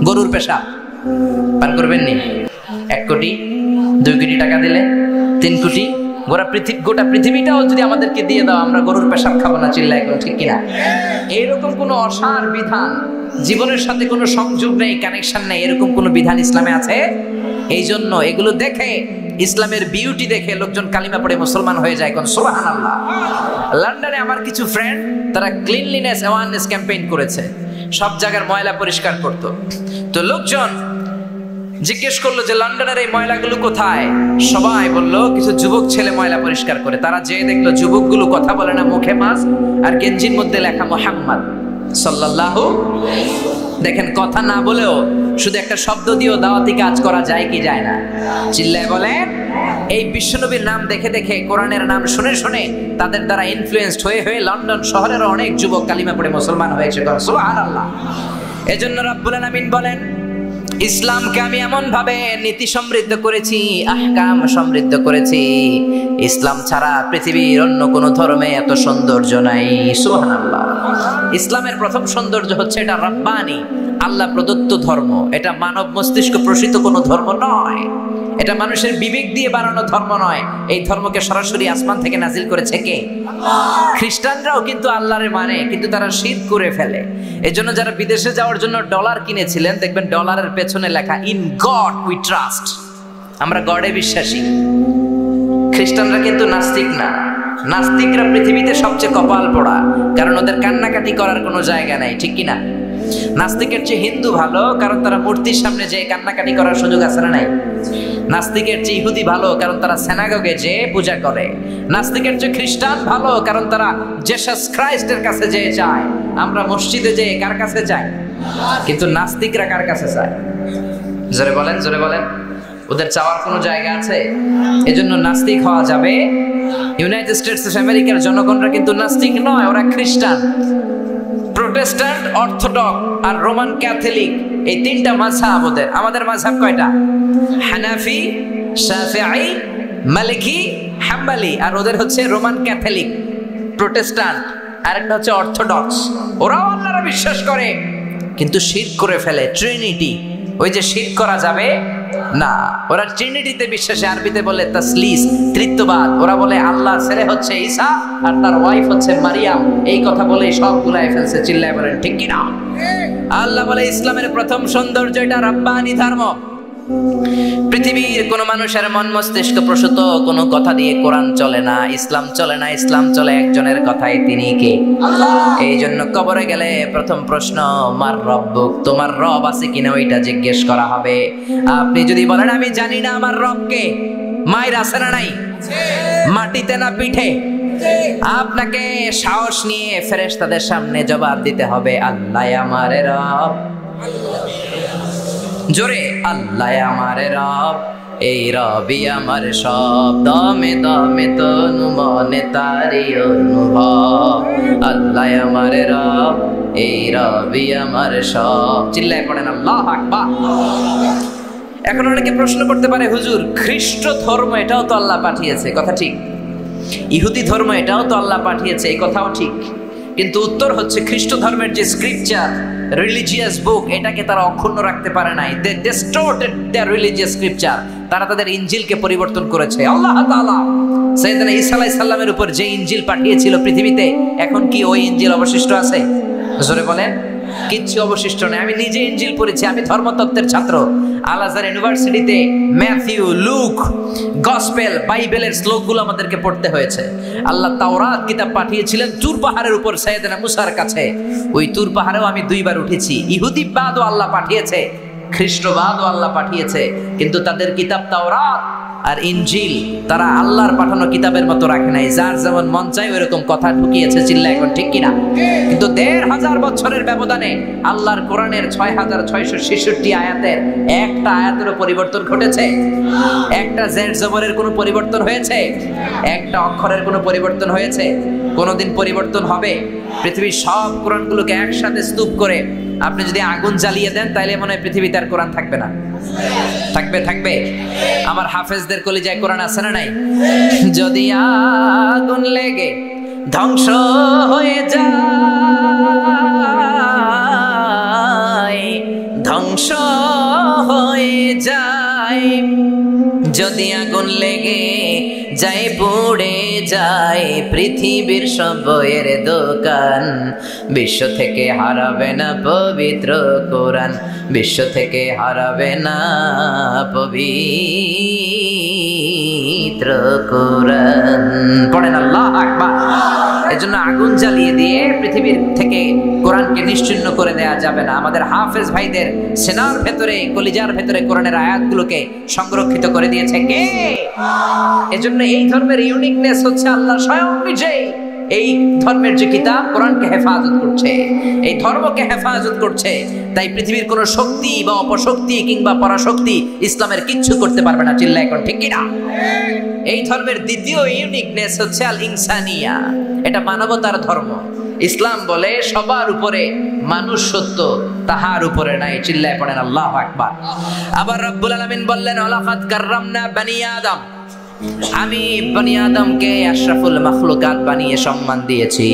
গরুর পেশাব পান করবেন নি? 1 কোটি, 2 কোটি টাকা দিলে 3 কোটি, গোটা পৃথিবীটাও যদি আমাদেরকে দিয়ে দাও, আমরা গরুর পেশাব খাবো না। চিল্লা এখন ঠিক কিনা? এইরকম কোনো অসার বিধান, জীবনের সাথে কোনো সংযোগ নেই, কানেকশন নেই, এরকম কোনো বিধান ইসলামে আছে? এই জন্য এগুলো দেখে, ইসলামের বিউটি দেখে লোকজন কালিমা পড়ে মুসলমান হয়ে যায়। কোন সুবহানাল্লাহ। লন্ডনে আমার কিছু ফ্রেন্ড, তারা ক্লিনলিনেস অ্যাওয়ারনেস ক্যাম্পেইন করেছে, সব জায়গার ময়লা পরিষ্কার করত। তো লোকজন জিজ্ঞেস করলো যে লন্ডনের এই ময়লাগুলো কোথায়? সবাই বলল কিছু যুবক ছেলে ময়লা পরিষ্কার করে। তারা যেয়ে দেখলো যুবকগুলো কথা বলে না, মুখে মাস্ক আর গেঞ্জির মধ্যে লেখা মুহাম্মদ সাল্লাল্লাহু। দেখেন কথা না বলেও শুধু একটা শব্দ দিয়েও দাওয়াতি কাজ করা যায় কি যায় না? চিল্লায় বলেন। এই বিশ্বনবীর নাম দেখে দেখে, কোরআনের নাম শুনে শুনে তাদের দ্বারা ইনফ্লুয়েন্সড হয়ে হয়ে লন্ডন শহরের অনেক যুবক কালিমা পড়ে মুসলমান হয়েছে। সুবহানাল্লাহ। এজন্য রব্বুল আলামিন বলেন, ইসলামকে আমি এমন ভাবে নীতি সমৃদ্ধ করেছি, আহকাম সমৃদ্ধ করেছি, ইসলাম ছাড়া পৃথিবীর অন্য কোন ধর্মে এত সৌন্দর্য নাই। সুবহানাল্লাহ। ইসলামের প্রথম সৌন্দর্য হচ্ছে এটা রব্বানি, আল্লাহ প্রদত্ত ধর্ম। এটা মানব মস্তিষ্ক প্রসূত কোনো ধর্ম নয়, এটা মানুষের বিবেক দিয়ে বানানো ধর্ম নয়। এই ধর্মকে সরাসরি আসমান থেকে নাজিল করেছে কে? খ্রিস্টানরাও কিন্তু আল্লাহরে মানে, কিন্তু তারা শিরক করে ফেলে। এজন্য যারা বিদেশে যাওয়ার জন্য ডলার কিনেছিলেন, দেখবেন ডলারের পেছনে লেখা ইন গড উই ট্রাস্ট, আমরা গডে বিশ্বাসী। খ্রিস্টানরা কিন্তু নাস্তিক না। নাস্তিকরা পৃথিবীতে সবচেয়ে কপাল পোড়া, কারণ ওদের কান্নাকাটি করার কোনো জায়গা নাই, ঠিক কিনা? নাস্তিকের চেয়ে হিন্দু ভালো, কারণ তারা মূর্তির সামনে যে কান্নাকাটি করার সুযোগ আছে না নাই? নাস্তিকের চেয়ে ইহুদি ভালো, কারণ তারা সিনাগগে যে পূজা করে। নাস্তিকের চেয়ে খ্রিস্টান ভালো, কারণ তারা জেসাস খ্রাইস্টের কাছে যেয়ে যায়। আমরা মসজিদে যে কার কাছে যাই, কিন্তু নাস্তিকরা কার কাছে যায়? জোরে বলেন, জোরে বলেন। ওদের চাওয়ার কোনো জায়গা আছে? এজন্য নাস্তিক হওয়া যাবে। ইউনাইটেড স্টেটস অফ আমেরিকার জনগণরা কিন্তু নাস্তিক নয়, ওরা খ্রিস্টান। প্রোটেস্ট্যান্ট, অর্থোডক্স আর রোমান ক্যাথলিক, এই তিনটা মাযহাব ওদের। আমাদের মাযহাব কয়টা? হানাফি, শাফিঈ, মালিকি, হাম্বলি। আর ওদের হচ্ছে রোমান ক্যাথলিক, প্রোটেস্ট্যান্ট, আর একটা হচ্ছে অর্থোডক্স। ওরাও আল্লাহরে বিশ্বাস করে, কিন্তু শিরক করে ফেলে। ট্রিনিটি, ওই যে শিরক করা যাবে না, ওরা ট্রিনিটিতে বিশ্বাসী। আরবিতে বলে তাসলিস, ত্রিত্ববাদ। ওরা বলে আল্লাহর ছেলে হচ্ছে ঈসা আর তার ওয়াইফ হচ্ছে মারিয়াম। এই কথা বলে সব গুলাই ফেলছে। চিল্লায় বলেন ঠিক কিনা? আল্লাহ বলে ইসলামের প্রথম সৌন্দর্য এটা রব্বানি ধর্ম। পৃথিবীর কোন মানুষের মন মস্তিষ্ক প্রসূত কোন কথা দিয়ে কোরআন চলে না, ইসলাম চলে না। ইসলাম চলে একজনের কথাই, তিনি কে? আল্লাহ। এই জন্য কবরে গেলে প্রথম প্রশ্ন, মার রব্বুক, তোমার রব আছে কিনা ওইটা জিজ্ঞেস করা হবে। আপনি যদি বলেন আমি জানি না আমার রব কে, মায়ের আছে না নাই? মাটিতে না পিঠে? আপনাকে সাহস নিয়ে ফেরেশতাদের সামনে জবাব দিতে হবে, আল্লাহ আমার রব। জোরে, আল্লাহ আমার রব, এই রবি আমার সব, দমে দমে তনু মনে তারি অনুভব। আল্লাহ আমার রব, এই রবি আমার সব। চিল্লায় পড়েন আল্লাহু আকবার। এখন অনেকে প্রশ্ন করতে পারে, হুজুর খ্রিস্ট ধর্ম এটাও তো আল্লাহ পাঠিয়েছে, কথা ঠিক। ইহুদি ধর্ম এটাও তো আল্লাহ পাঠিয়েছে, এই কথাও ঠিক। কিন্তু উত্তর হচ্ছে, খ্রিস্ট ধর্মের যে স্ক্রিপচার, রিলিজিয়াস বুক, এটাকে তারা অক্ষুণ্ণ রাখতে পারে নাই। দে ডিস্টর্টেড দেয়ার রিলিজিয়াস স্ক্রিপচার। তারা তাদের ইনজিলকে পরিবর্তন করেছে। আল্লাহ তাআলা সাইয়েদনা ঈসা আলাইহিস সালামের উপর যে ইনজিল পাঠিয়েছিল পৃথিবীতে, এখন কি ওই ইনজিল অবশিষ্ট আছে? জোরে বলেন। কিচ্ছু অবশিষ্ট নেই। আমি নিজে ইনজিল পড়েছি, আমি ধর্মতত্ত্বের ছাত্র। আল আজহার ইউনিভার্সিটিতে ম্যাথিউ, লুক, গসপেল, বাইবেলের শ্লোকগুলো আমাদেরকে পড়তে হয়েছে। আল্লাহ তাওরাত কিতাব পাঠিয়েছিলেন তুর পাহাড়ের উপর সাইয়েদনা মুসার কাছে। ওই তুর পাহাড়েও আমি 2 বার উঠেছি। ইহুদিবাদও আল্লাহ পাঠিয়েছে, খ্রিস্টবাদও আল্লাহ পাঠিয়েছে, কিন্তু তাদের কিতাব তাওরাত আর ইনজিল তারা আল্লাহর পাঠানো কিতাবের মতো রাখে নাই। যার যেমন মন চায় ওইরকম কথা ঢুকিয়েছে। চিল্লা এখন ঠিক কিনা? কিন্তু 1500 বছরের ব্যবধানে আল্লাহর কোরআনের 6666 আয়াতের একটা আয়াতেরও পরিবর্তন ঘটেছে? একটা জেড জবরের কোনো পরিবর্তন হয়েছে? একটা অক্ষরের কোনো পরিবর্তন হয়েছে? কোনোদিন পরিবর্তন হবে? পৃথিবীর সব কোরআনগুলোকে একসাথে স্তূপ করে আপনি যদি আগুন জ্বালিয়ে দেন, তাইলে মনে হয় পৃথিবীতে আর কোরআন থাকবে না? থাকবে, থাকবে। আমার হাফেজদের কলিজায় কোরআন আছে না নাই? যদি আগুন লেগে ধ্বংস হয়ে যায়, ধ্বংস হয়ে যায়, যদি আগুন লেগে যায়, পুড়ে যায় পৃথিবীর সব বইয়ের দোকান, বিশ্ব থেকে হারাবে না পবিত্র কোরআন, বিশ্ব থেকে হারাবে না পবিত্র কোরআন। পড়েন আল্লাহু আকবার। এজন্য আগুন জ্বালিয়ে দিয়ে পৃথিবীর থেকে কোরআনকে নিশ্চিহ্ন করে দেয়া যাবে না। আমাদের হাফেজ ভাইদের সেনার ভেতরে, কলিজার ভেতরে কোরআনের আয়াতগুলোকে সংরক্ষিত করে দিয়েছে কে? এজন্য এই ধর্মের ইউনিকনেস হচ্ছে আল্লাহ স্বয়ং নিজেই এই ধর্মের যে কিতাব কোরআনকে হেফাজত করছে, এই ধর্মকে হেফাজত করছে, তাই পৃথিবীর কোনো শক্তি বা অপশক্তি কিংবা পরাশক্তি ইসলামের কিচ্ছু করতে পারবে না। চিল্লায় এখন ঠিক কিনা? এই ধর্মের দ্বিতীয় ইউনিকনেস হচ্ছে আল ইনসানিয়া, এটা মানবতার ধর্ম। ইসলাম বলে সবার উপরে মানুষ সত্য, তাহার উপরে নাই। চিল্লায় পড়েন আল্লাহু আকবার। আবার রব্বুল আলামিন বললেন ওয়ালাকাদ কাররামনা বানি আদম, আমি বনি আদমকে আশরাফুল মাখলুকাত বানিয়ে সম্মান দিয়েছি।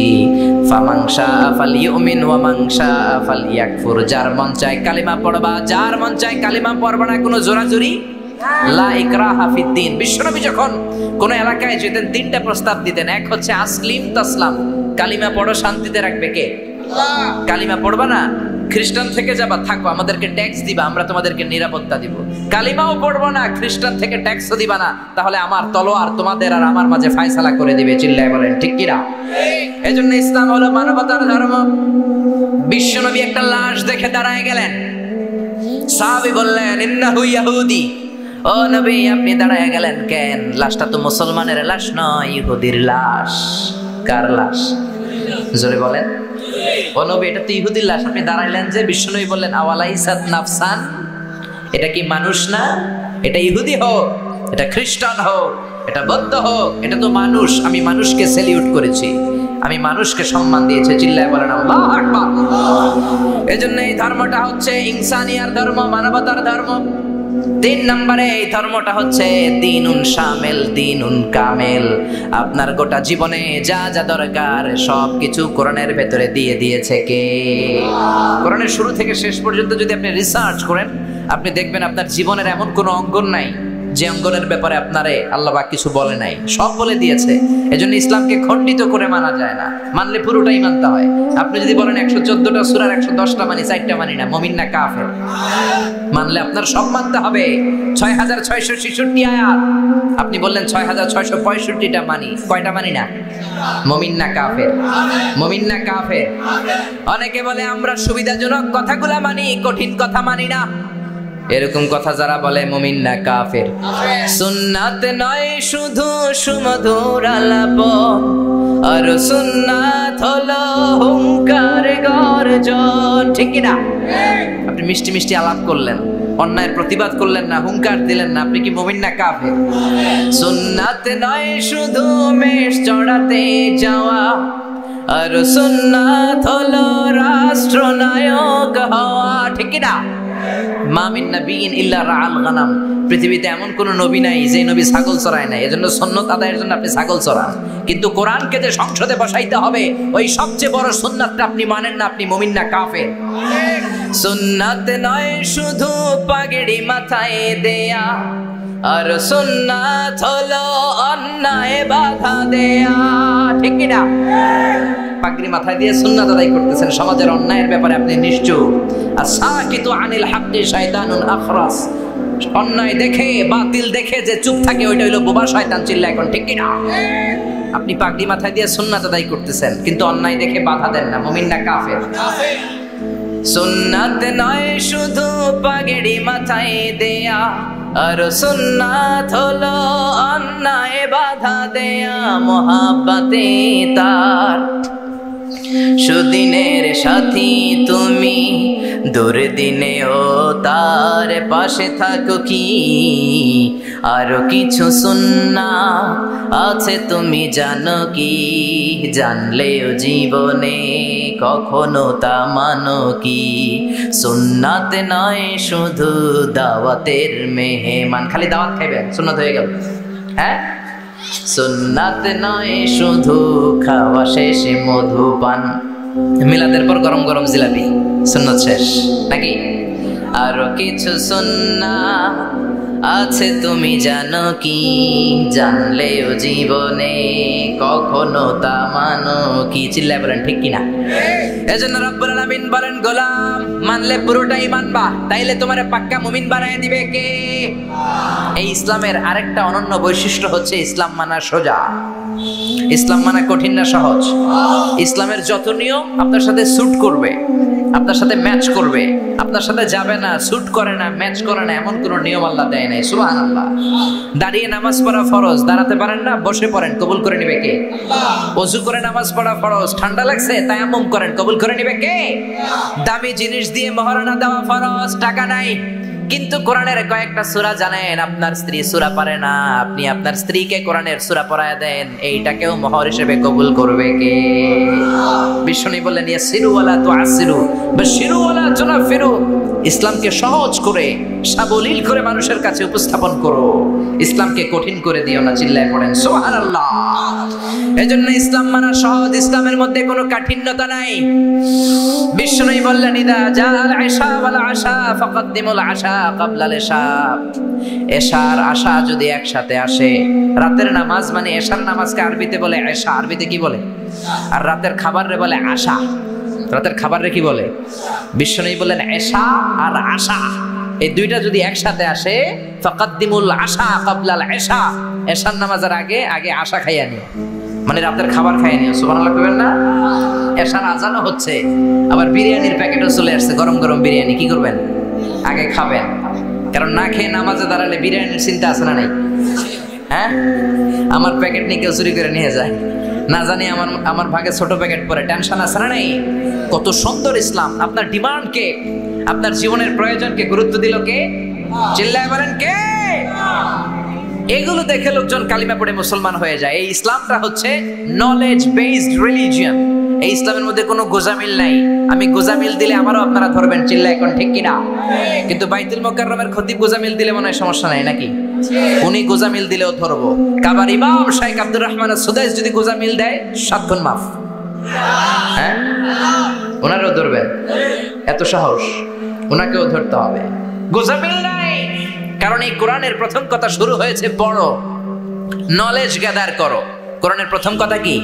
ফামান শাআ ফালইউমিন ওয়া মান শাআ ফালইয়াকফুর, যার মন চায় কালিমা পড়বা, যার মন চায় কালিমা পড়বা না, কোনো জোরাজুরি লা ইকরাহা ফিদ্দিন। বিশ্বনবী যখন কোন এলাকায় যেতেন তিনটা প্রস্তাব দিতেন, এক হচ্ছে আসলিম তাসলাম, কালিমা পড়ো শান্তিতে রাখবে কে? আল্লাহ। কালিমা পড়বা না, খ্রিস্টান থেকে যাবা, থাকো, আমাদেরকে ট্যাক্স দিবা, আমরা তোমাদেরকে নিরাপত্তা দিব। কালিমাও পড়বো না, খ্রিস্টান থেকে ট্যাক্সও দিবা না, তাহলে আমার তলোয়ার তোমাদের আর আমার মাঝে ফায়সালা করে দিবে। চিল্লায় বলেন ঠিক কিনা? এজন্য ইসলাম হলো মানবতার ধর্ম। বিশ্বনবী একটা লাশ দেখে দাঁড়ায় গেলেন, সাহাবী বললেন ইন্নাহু ইয়াহুদি। ও নবী, আপনি দাঁড়ায় গেলেন কেন? লাশটা তো মুসলমানের লাশ নয়, ইহুদির লাশ। কার লাশ? জোরে বলেন। ও নবী, এটা তো ইহুদির লাশ, আপনি দাঁড়াইলেন যে? বিশ্বনবী বললেন আওয়ালাইসাত নাফসান, এটা কি মানুষ না? এটা ইহুদি হোক, এটা খ্রিস্টান হোক, এটা বৌদ্ধ হোক, এটা তো মানুষ। আমি মানুষকে সেলিউট করেছি, আমি মানুষকে সম্মান দিয়েছি। চিল্লায় বলেন আল্লাহু আকবার। এজন্য এই ধর্মটা হচ্ছে ইনসানিয়ার ধর্ম, মানবতার ধর্ম। 3 নম্বরে এই ধর্মটা হচ্ছে দ্বীনুন শামিল, দ্বীনুন কামিল। আপনার গোটা জীবনে যা যা দরকার সবকিছু কোরআনের ভেতরে দিয়ে দিয়েছে কে? কোরআনের শুরু থেকে শেষ পর্যন্ত যদি আপনি রিসার্চ করেন, আপনি দেখবেন আপনার জীবনের এমন কোনো অঙ্গন নাই যে অঙ্গনের ব্যাপারে আপনারে আল্লাহ পাক কিছু বলে নাই, সব বলে দিয়েছে। এজন্য ইসলামকে খণ্ডিত করে মানা যায় না, মানলে পুরোটাই মানতে হয়। আপনি যদি বলেন 114টা সূরার 110টা মানি, 4টা মানি না, মুমিন না কাফের? মানলে আপনার সব মানতে হবে। 6666 আয়াত, আপনি বললেন 6665টা মানি, কয়টা মানি না? মুমিন না কাফের? মুমিন না কাফের? অনেকে বলে আমরা সুবিধাজনক কথাগুলা মানি, কঠিন কথা মানি না। এরকম কথা যারা বলে মুমিন না কাফের। সুন্নাত নয় শুধু সুমধুর আলাপ, আর সুন্নাত হলো হুঙ্কার গর্জন। ঠিক কি না? আপনি মিষ্টি মিষ্টি আলাপ করলেন, অন্যায়ের প্রতিবাদ করলেন না, হুঙ্কার দিলেন না, আপনি কি মুমিন না কাফের? সুন্নাত নয় শুধু মেষ চড়াতে যাওয়া, আর সুন্নাত হলো রাষ্ট্রনায়ক হওয়া। ঠিক কি না? মা মিন নাবিয়্যিন ইল্লা রাআল গানাম, পৃথিবীতে এমন কোন নবী নাই যে নবী ছাগল চড়ায় নাই। এজন্য সুন্নাত আদায়ের জন্য আপনি ছাগল চড়ান, কিন্তু কোরআনকে যে সংসদে বসাইতে হবে ওই সবচেয়ে বড় সুন্নাতটা আপনি মানেন না, আপনি মুমিন না কাফের? সুন্নাত নয় শুধু পাগড়ি মাথায় দেয়া, আর সুন্নাত হলো অন্যায় বাধা দেয়া। ঠিক কি না? পাগড়ি মাথায় দিয়ে সুন্নাত আদায় করতেছেন, সমাজের অন্যায়ের ব্যাপারে আপনি নিশ্চুপ। আসাকিতু আনিল হাক্কি শায়তানুন আখরাস, অন্যায় দেখে বাতিল দেখে যে চুপ থাকে ওইটা হইলো বোবা শয়তান। চিল্লায় এখন ঠিক কি না? আপনি পাগড়ি মাথায় দিয়ে সুন্নাত আদায় করতেছেন, কিন্তু অন্যায় দেখে বাধা দেন না, মুমিন না কাফের? সুন্নাত নয় শুধু পাগড়ি মাথায় দেয়া, আর সুন্নাত হলো অন্যায় বাধা দেয়া। মোহাব্বতে তার সুদিনের সাথী তুমি, দুর্দিনেও তার পাশে থাকো কি? আরো কিছু সুন্নাত আছে তুমি জানো কি? জানলেও জীবনে কখনো তা মানো কি? সুন্নাত নয় শুধু দাওয়াতের মেহমান, খালি দাওয়াত খাইবেন সুন্নাত হয়ে গেল? হ্যাঁ, সুন্নাত নয় শুধু খাওয়া শেষে মধুপান, মিলাদের পর গরম গরম জিলাপি, সুন্নাত শেষ নাকি? আরো কিছু সুন্নাত আছে তুমি জানো কি? জানলেও জীবনে কখনো তা মানো কি? চিল্লায় বলেন ঠিক কিনা? এজন্য রব্বুল আলামিন বলেন গোলাম মানলে পুরোটাই মানবা, তাইলে তোমারে পাক্কা মুমিন বানায় দিবে কে? এই ইসলামের আরেকটা অনন্য বৈশিষ্ট্য হচ্ছে ইসলাম মানা সোজা। ইসলাম মানা কঠিন না সহজ? ইসলামের যত নিয়ম আপনার সাথে স্যুট করবে, আপনার সাথে ম্যাচ করবে, আপনার সাথে যাবে না, স্যুট করে না, ম্যাচ করে না, এমন কোনো নিয়ম আল্লাহ দেয় নাই। সুবহানাল্লাহ। দাঁড়িয়ে নামাজ পড়া ফরজ, দাঁড়াতে পারেন না, বসে পড়েন, কবুল করে নিবে কে? ওযু করে নামাজ পড়া ফরজ, ঠান্ডা লাগছে তায়াম্মুম করেন, কবুল করে নিবে কে? দামি জিনিস দিয়ে মহারণা দেওয়া ফরজ, টাকা নাই কিন্তু কোরআনের কয়েকটা সূরা জানেন, আপনার স্ত্রী সূরা পারে না, আপনি আপনার স্ত্রীকে কোরআনের সূরা পড়ায় দেন, এইটাকেও মোহর হিসেবে কবুল করবে কে? বিশ্বনবী বললেন ইয়াসিরু ওয়ালা তুআসিরু বাশিরু ওয়ালা তুনাফিরু, ইসলামকে সহজ করে সাবলীল করে মানুষের কাছে উপস্থাপন করো, ইসলামকে কঠিন করে দিও না। চিল্লায় পড়েন সুবহানাল্লাহ। এজন্য ইসলাম মানা সহজ, ইসলামের মধ্যে কোনো কাঠিন্যতা নাই। বিশ্বনবী বললেন ইদা জাআল ইশা ওয়াল আশা ফাকদ্দিমুল আশা ক্বাবলাল ইশা, এশার আশা যদি একসাথে আসে, রাতের নামাজ মানে এশার নামাজকে আরবিতে বলে এশা, আরবিতে কি বলে? আর রাতের খাবারে বলে আশা। রাতের খাবারে কি বলে? বিশ্বনবী বললেন এশা আর আশা এই দুইটা যদি একসাথে আসে, ফাকদ্দিমুল আশা ক্বাবলাল ইশা, এশার নামাজের আগে আগে আশা খাইয়া নিও, মানে রাতের খাবার খাইয়া নিও। সুবহানাল্লাহ কইবেন না? এশার আজানও হচ্ছে, আবার বিরিয়ানির প্যাকেটও চলে আসছে, গরম গরম বিরিয়ানি, কি করবেন? আগে খাবেন, কারণ না খেয়ে নামাজে দাঁড়ালে বিরিয়ানির চিন্তা আছে না নাই? হ্যাঁ, আমার প্যাকেট নিয়ে কেউ চুরি করে নিয়ে যায়, না জানি আমার ভাগে ছোট প্যাকেট পরে, টেনশন আছে না নাই? কত সুন্দর ইসলাম! আপনার ডিমান্ডকে, আপনার জীবনের প্রয়োজনকে গুরুত্ব দিল কে? চিল্লায় বলেন কে? এগুলো দেখে লোকজন কালিমা পড়ে মুসলমান হয়ে যায়। এই ইসলামটা হচ্ছে নলেজ বেসড রিলিজিয়ন। এই ইসলামের মধ্যে কোনো গোজামিল নাই। আমি গোজামিল দিলে আমারও আপনারা ধরবেন, চিল্লা এখন ঠিক কিনা? কিন্তু বাইতুল মুকাররমের খতিব গোজামিল দিলে মনে হয় সমস্যা নাই নাকি? উনি গোজামিল দিলেও ধরবো। কাবার ইমাম শাইখ আব্দুর রহমান সুদাইস যদি গোজামিল দেয় 7 গুণ মাফ। হ্যাঁ, ওনারও ধরবেন, এত সাহস, ওনাকেও ধরতে হবে। গোজামিল নাই, কারণ এই কোরআনের প্রথম কথা শুরু হয়েছে পড়ো, নলেজ গ্যাদার করো। কোরআনের প্রথম কথা কি?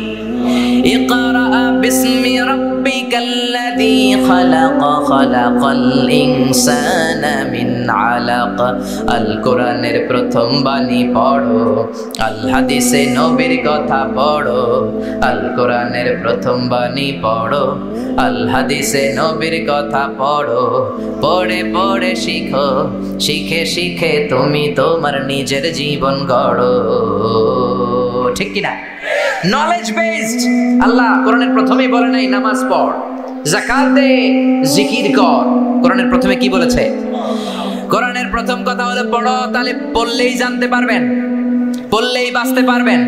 ইকরা বিসমি রাব্বিকাল্লাযী খালাক, খালাকাল ইনসানা মিন আলাক। আল কোরআনের প্রথম বাণী পড়ো, আল হাদিসে নবীর কথা পড়ো। আল কোরআনের প্রথম বাণী পড়ো, আল হাদিসে নবীর কথা পড়ো। পড়ে পড়ে শিখো, শিখে শিখে তুমি তোমার নিজের জীবন গড়ো। ঠিক কিনা? Knowledge based. আল্লাহ কোরআনের প্রথমেই বলে নাই নামাজ পড়, যাকাত দে, জিকির কর। কোরআনের প্রথমে কি বলেছে? কোরআনের প্রথম কথা হলো পড়ো, তাহলে পড়লেই জানতে পারবেন, পড়লেই বাঁচতে পারবেন।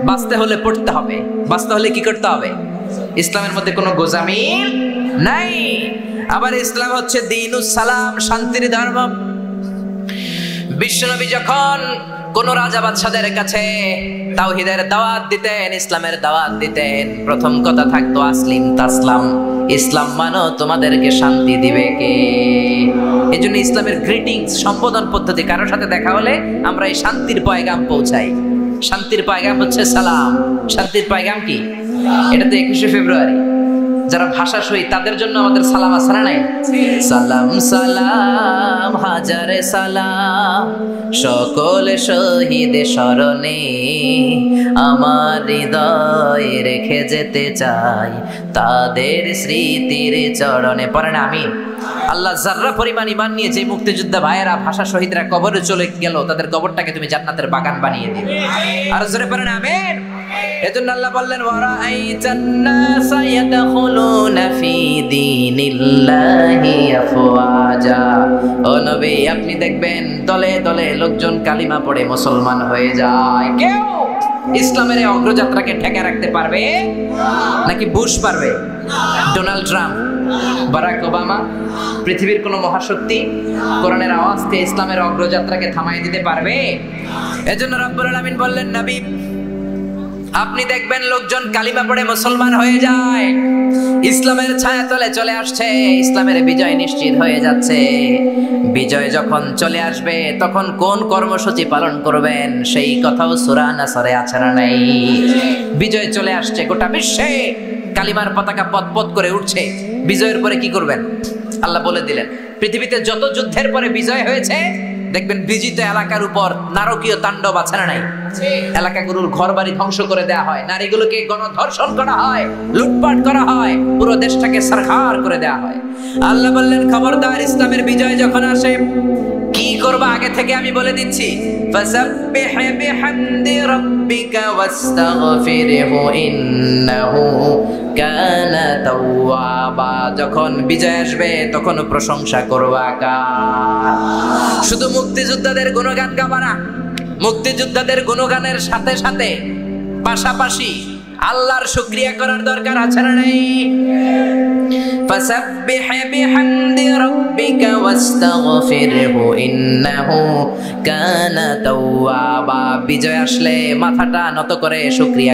বাঁচতে হলে পড়তে হবে, বাঁচতে হলে কি করতে হবে? ইসলামের মধ্যে কোনো গোজামিল নাই। আবার ইসলাম হচ্ছে দ্বীনুস সালাম, শান্তির ধর্ম। বিশ্বনবী যখন কোন রাজা বাদশাদের কাছে তাওহীদের দাওয়াত দিতেন, ইসলামের দাওয়াত দিতেন, প্রথম কথা থাকতো আসলিম তাসলাম, ইসলাম মানো তোমাদেরকে শান্তি দিবে কে? এজন্য ইসলামের গ্রিটিংস, সম্বোধন পদ্ধতি, কারোর সাথে দেখা হলে আমরা এই শান্তির পয়গাম পৌঁছাই। শান্তির পয়গাম হচ্ছে সালাম। শান্তির পয়গাম কি? এটা তো 21শে ফেব্রুয়ারি। যারা ভাষা শহীদ তাদের জন্য আমাদের সালাম আছে না নাই? সালাম সালাম হাজারে সালাম, সকল শহীদ স্মরণে আমার হৃদয়ে রেখে যেতে চাই তাদের স্মৃতির চরণে। পড়েন আমিন। আল্লাহ যাররা পরিমাণ ঈমান নিয়ে যে মুক্তিযোদ্ধা ভাইয়েরা, ভাষা শহীদরা কবরে চলে গেল, তাদের কবরটাকে তুমি জান্নাতের বাগান বানিয়ে দিবে। আর জোরে পড়েন আমিন। এজন্য আল্লাহ বললেন ওয়ারাআইতান নাসা ইয়াদখুলুনা ফি দীনিল্লাহি আফওয়াজা। ও নবী, আপনি দেখবেন দলে দলে লোকজন কালিমা পড়ে মুসলমান হয়ে যায়। কেউ ইসলামের এই অগ্রযাত্রাকে ঠেকে রাখতে পারবে নাকি বুশ পারবে? ডোনাল্ড ট্রাম্প, বারাক ওবামা, পৃথিবীর কোন মহাশক্তি কোরআনের আওয়াজকে, ইসলামের অগ্রযাত্রাকে থামাই দিতে পারবে? এজন্য রব্বুল আলামিন বললেন নবী, আপনি দেখবেন লোকজন কালিমা পড়ে মুসলমান হয়ে যায়, ইসলামের ছায়া তলে চলে আসছে, ইসলামের বিজয় নিশ্চিত হয়ে যাচ্ছে। বিজয় যখন চলে আসবে তখন কোন কর্মসূচি পালন করবেন সেই কথাও সূরা নাসরে আছে না নাই? বিজয় চলে আসছে, গোটা বিশ্বে কালিমার পতাকা পতপত করে উঠছে। বিজয়ের পরে কি করবেন? আল্লাহ বলে দিলেন, পৃথিবীতে যত যুদ্ধের পরে বিজয় হয়েছে, দেখবেন বিজিত এলাকার উপর নারকীয় তাণ্ডব আছে না নাই? এলাকাগুলোর ঘরবাড়ি ধ্বংস করে দেওয়া হয়, নারীগুলোকে গণধর্ষণ করা হয়, লুটপাট করা হয়, পুরো দেশটাকে সরকার করে দেওয়া হয়। আল্লাহ বললেন খবরদার, ইসলামের বিজয় যখন আসে কি করবা আগে থেকে আমি বলে দিচ্ছি। ফাসাব্বিহ বিহামদি রাব্বিকা ওয়াস্তাগফিরহু ইন্নাহু কানা তাওয়াবা। যখন বিজয় আসবে তখন প্রশংসা করবা কার? শুধু মুক্তিযোদ্ধাদের গুণগান গাবা না, মুক্তিযোদ্ধাদের গুণগানের সাথে সাথে পাশাপাশি আল্লাহর শুকরিয়া করার দরকার আছে না নাই? ফাসাব্বিহ বিহামদি রাব্বিকা ওয়াস্তাগফিরহু ইন্নাহু কানা তাওয়াবা। বিজয় আসলে মাথাটা নত করে শুকরিয়া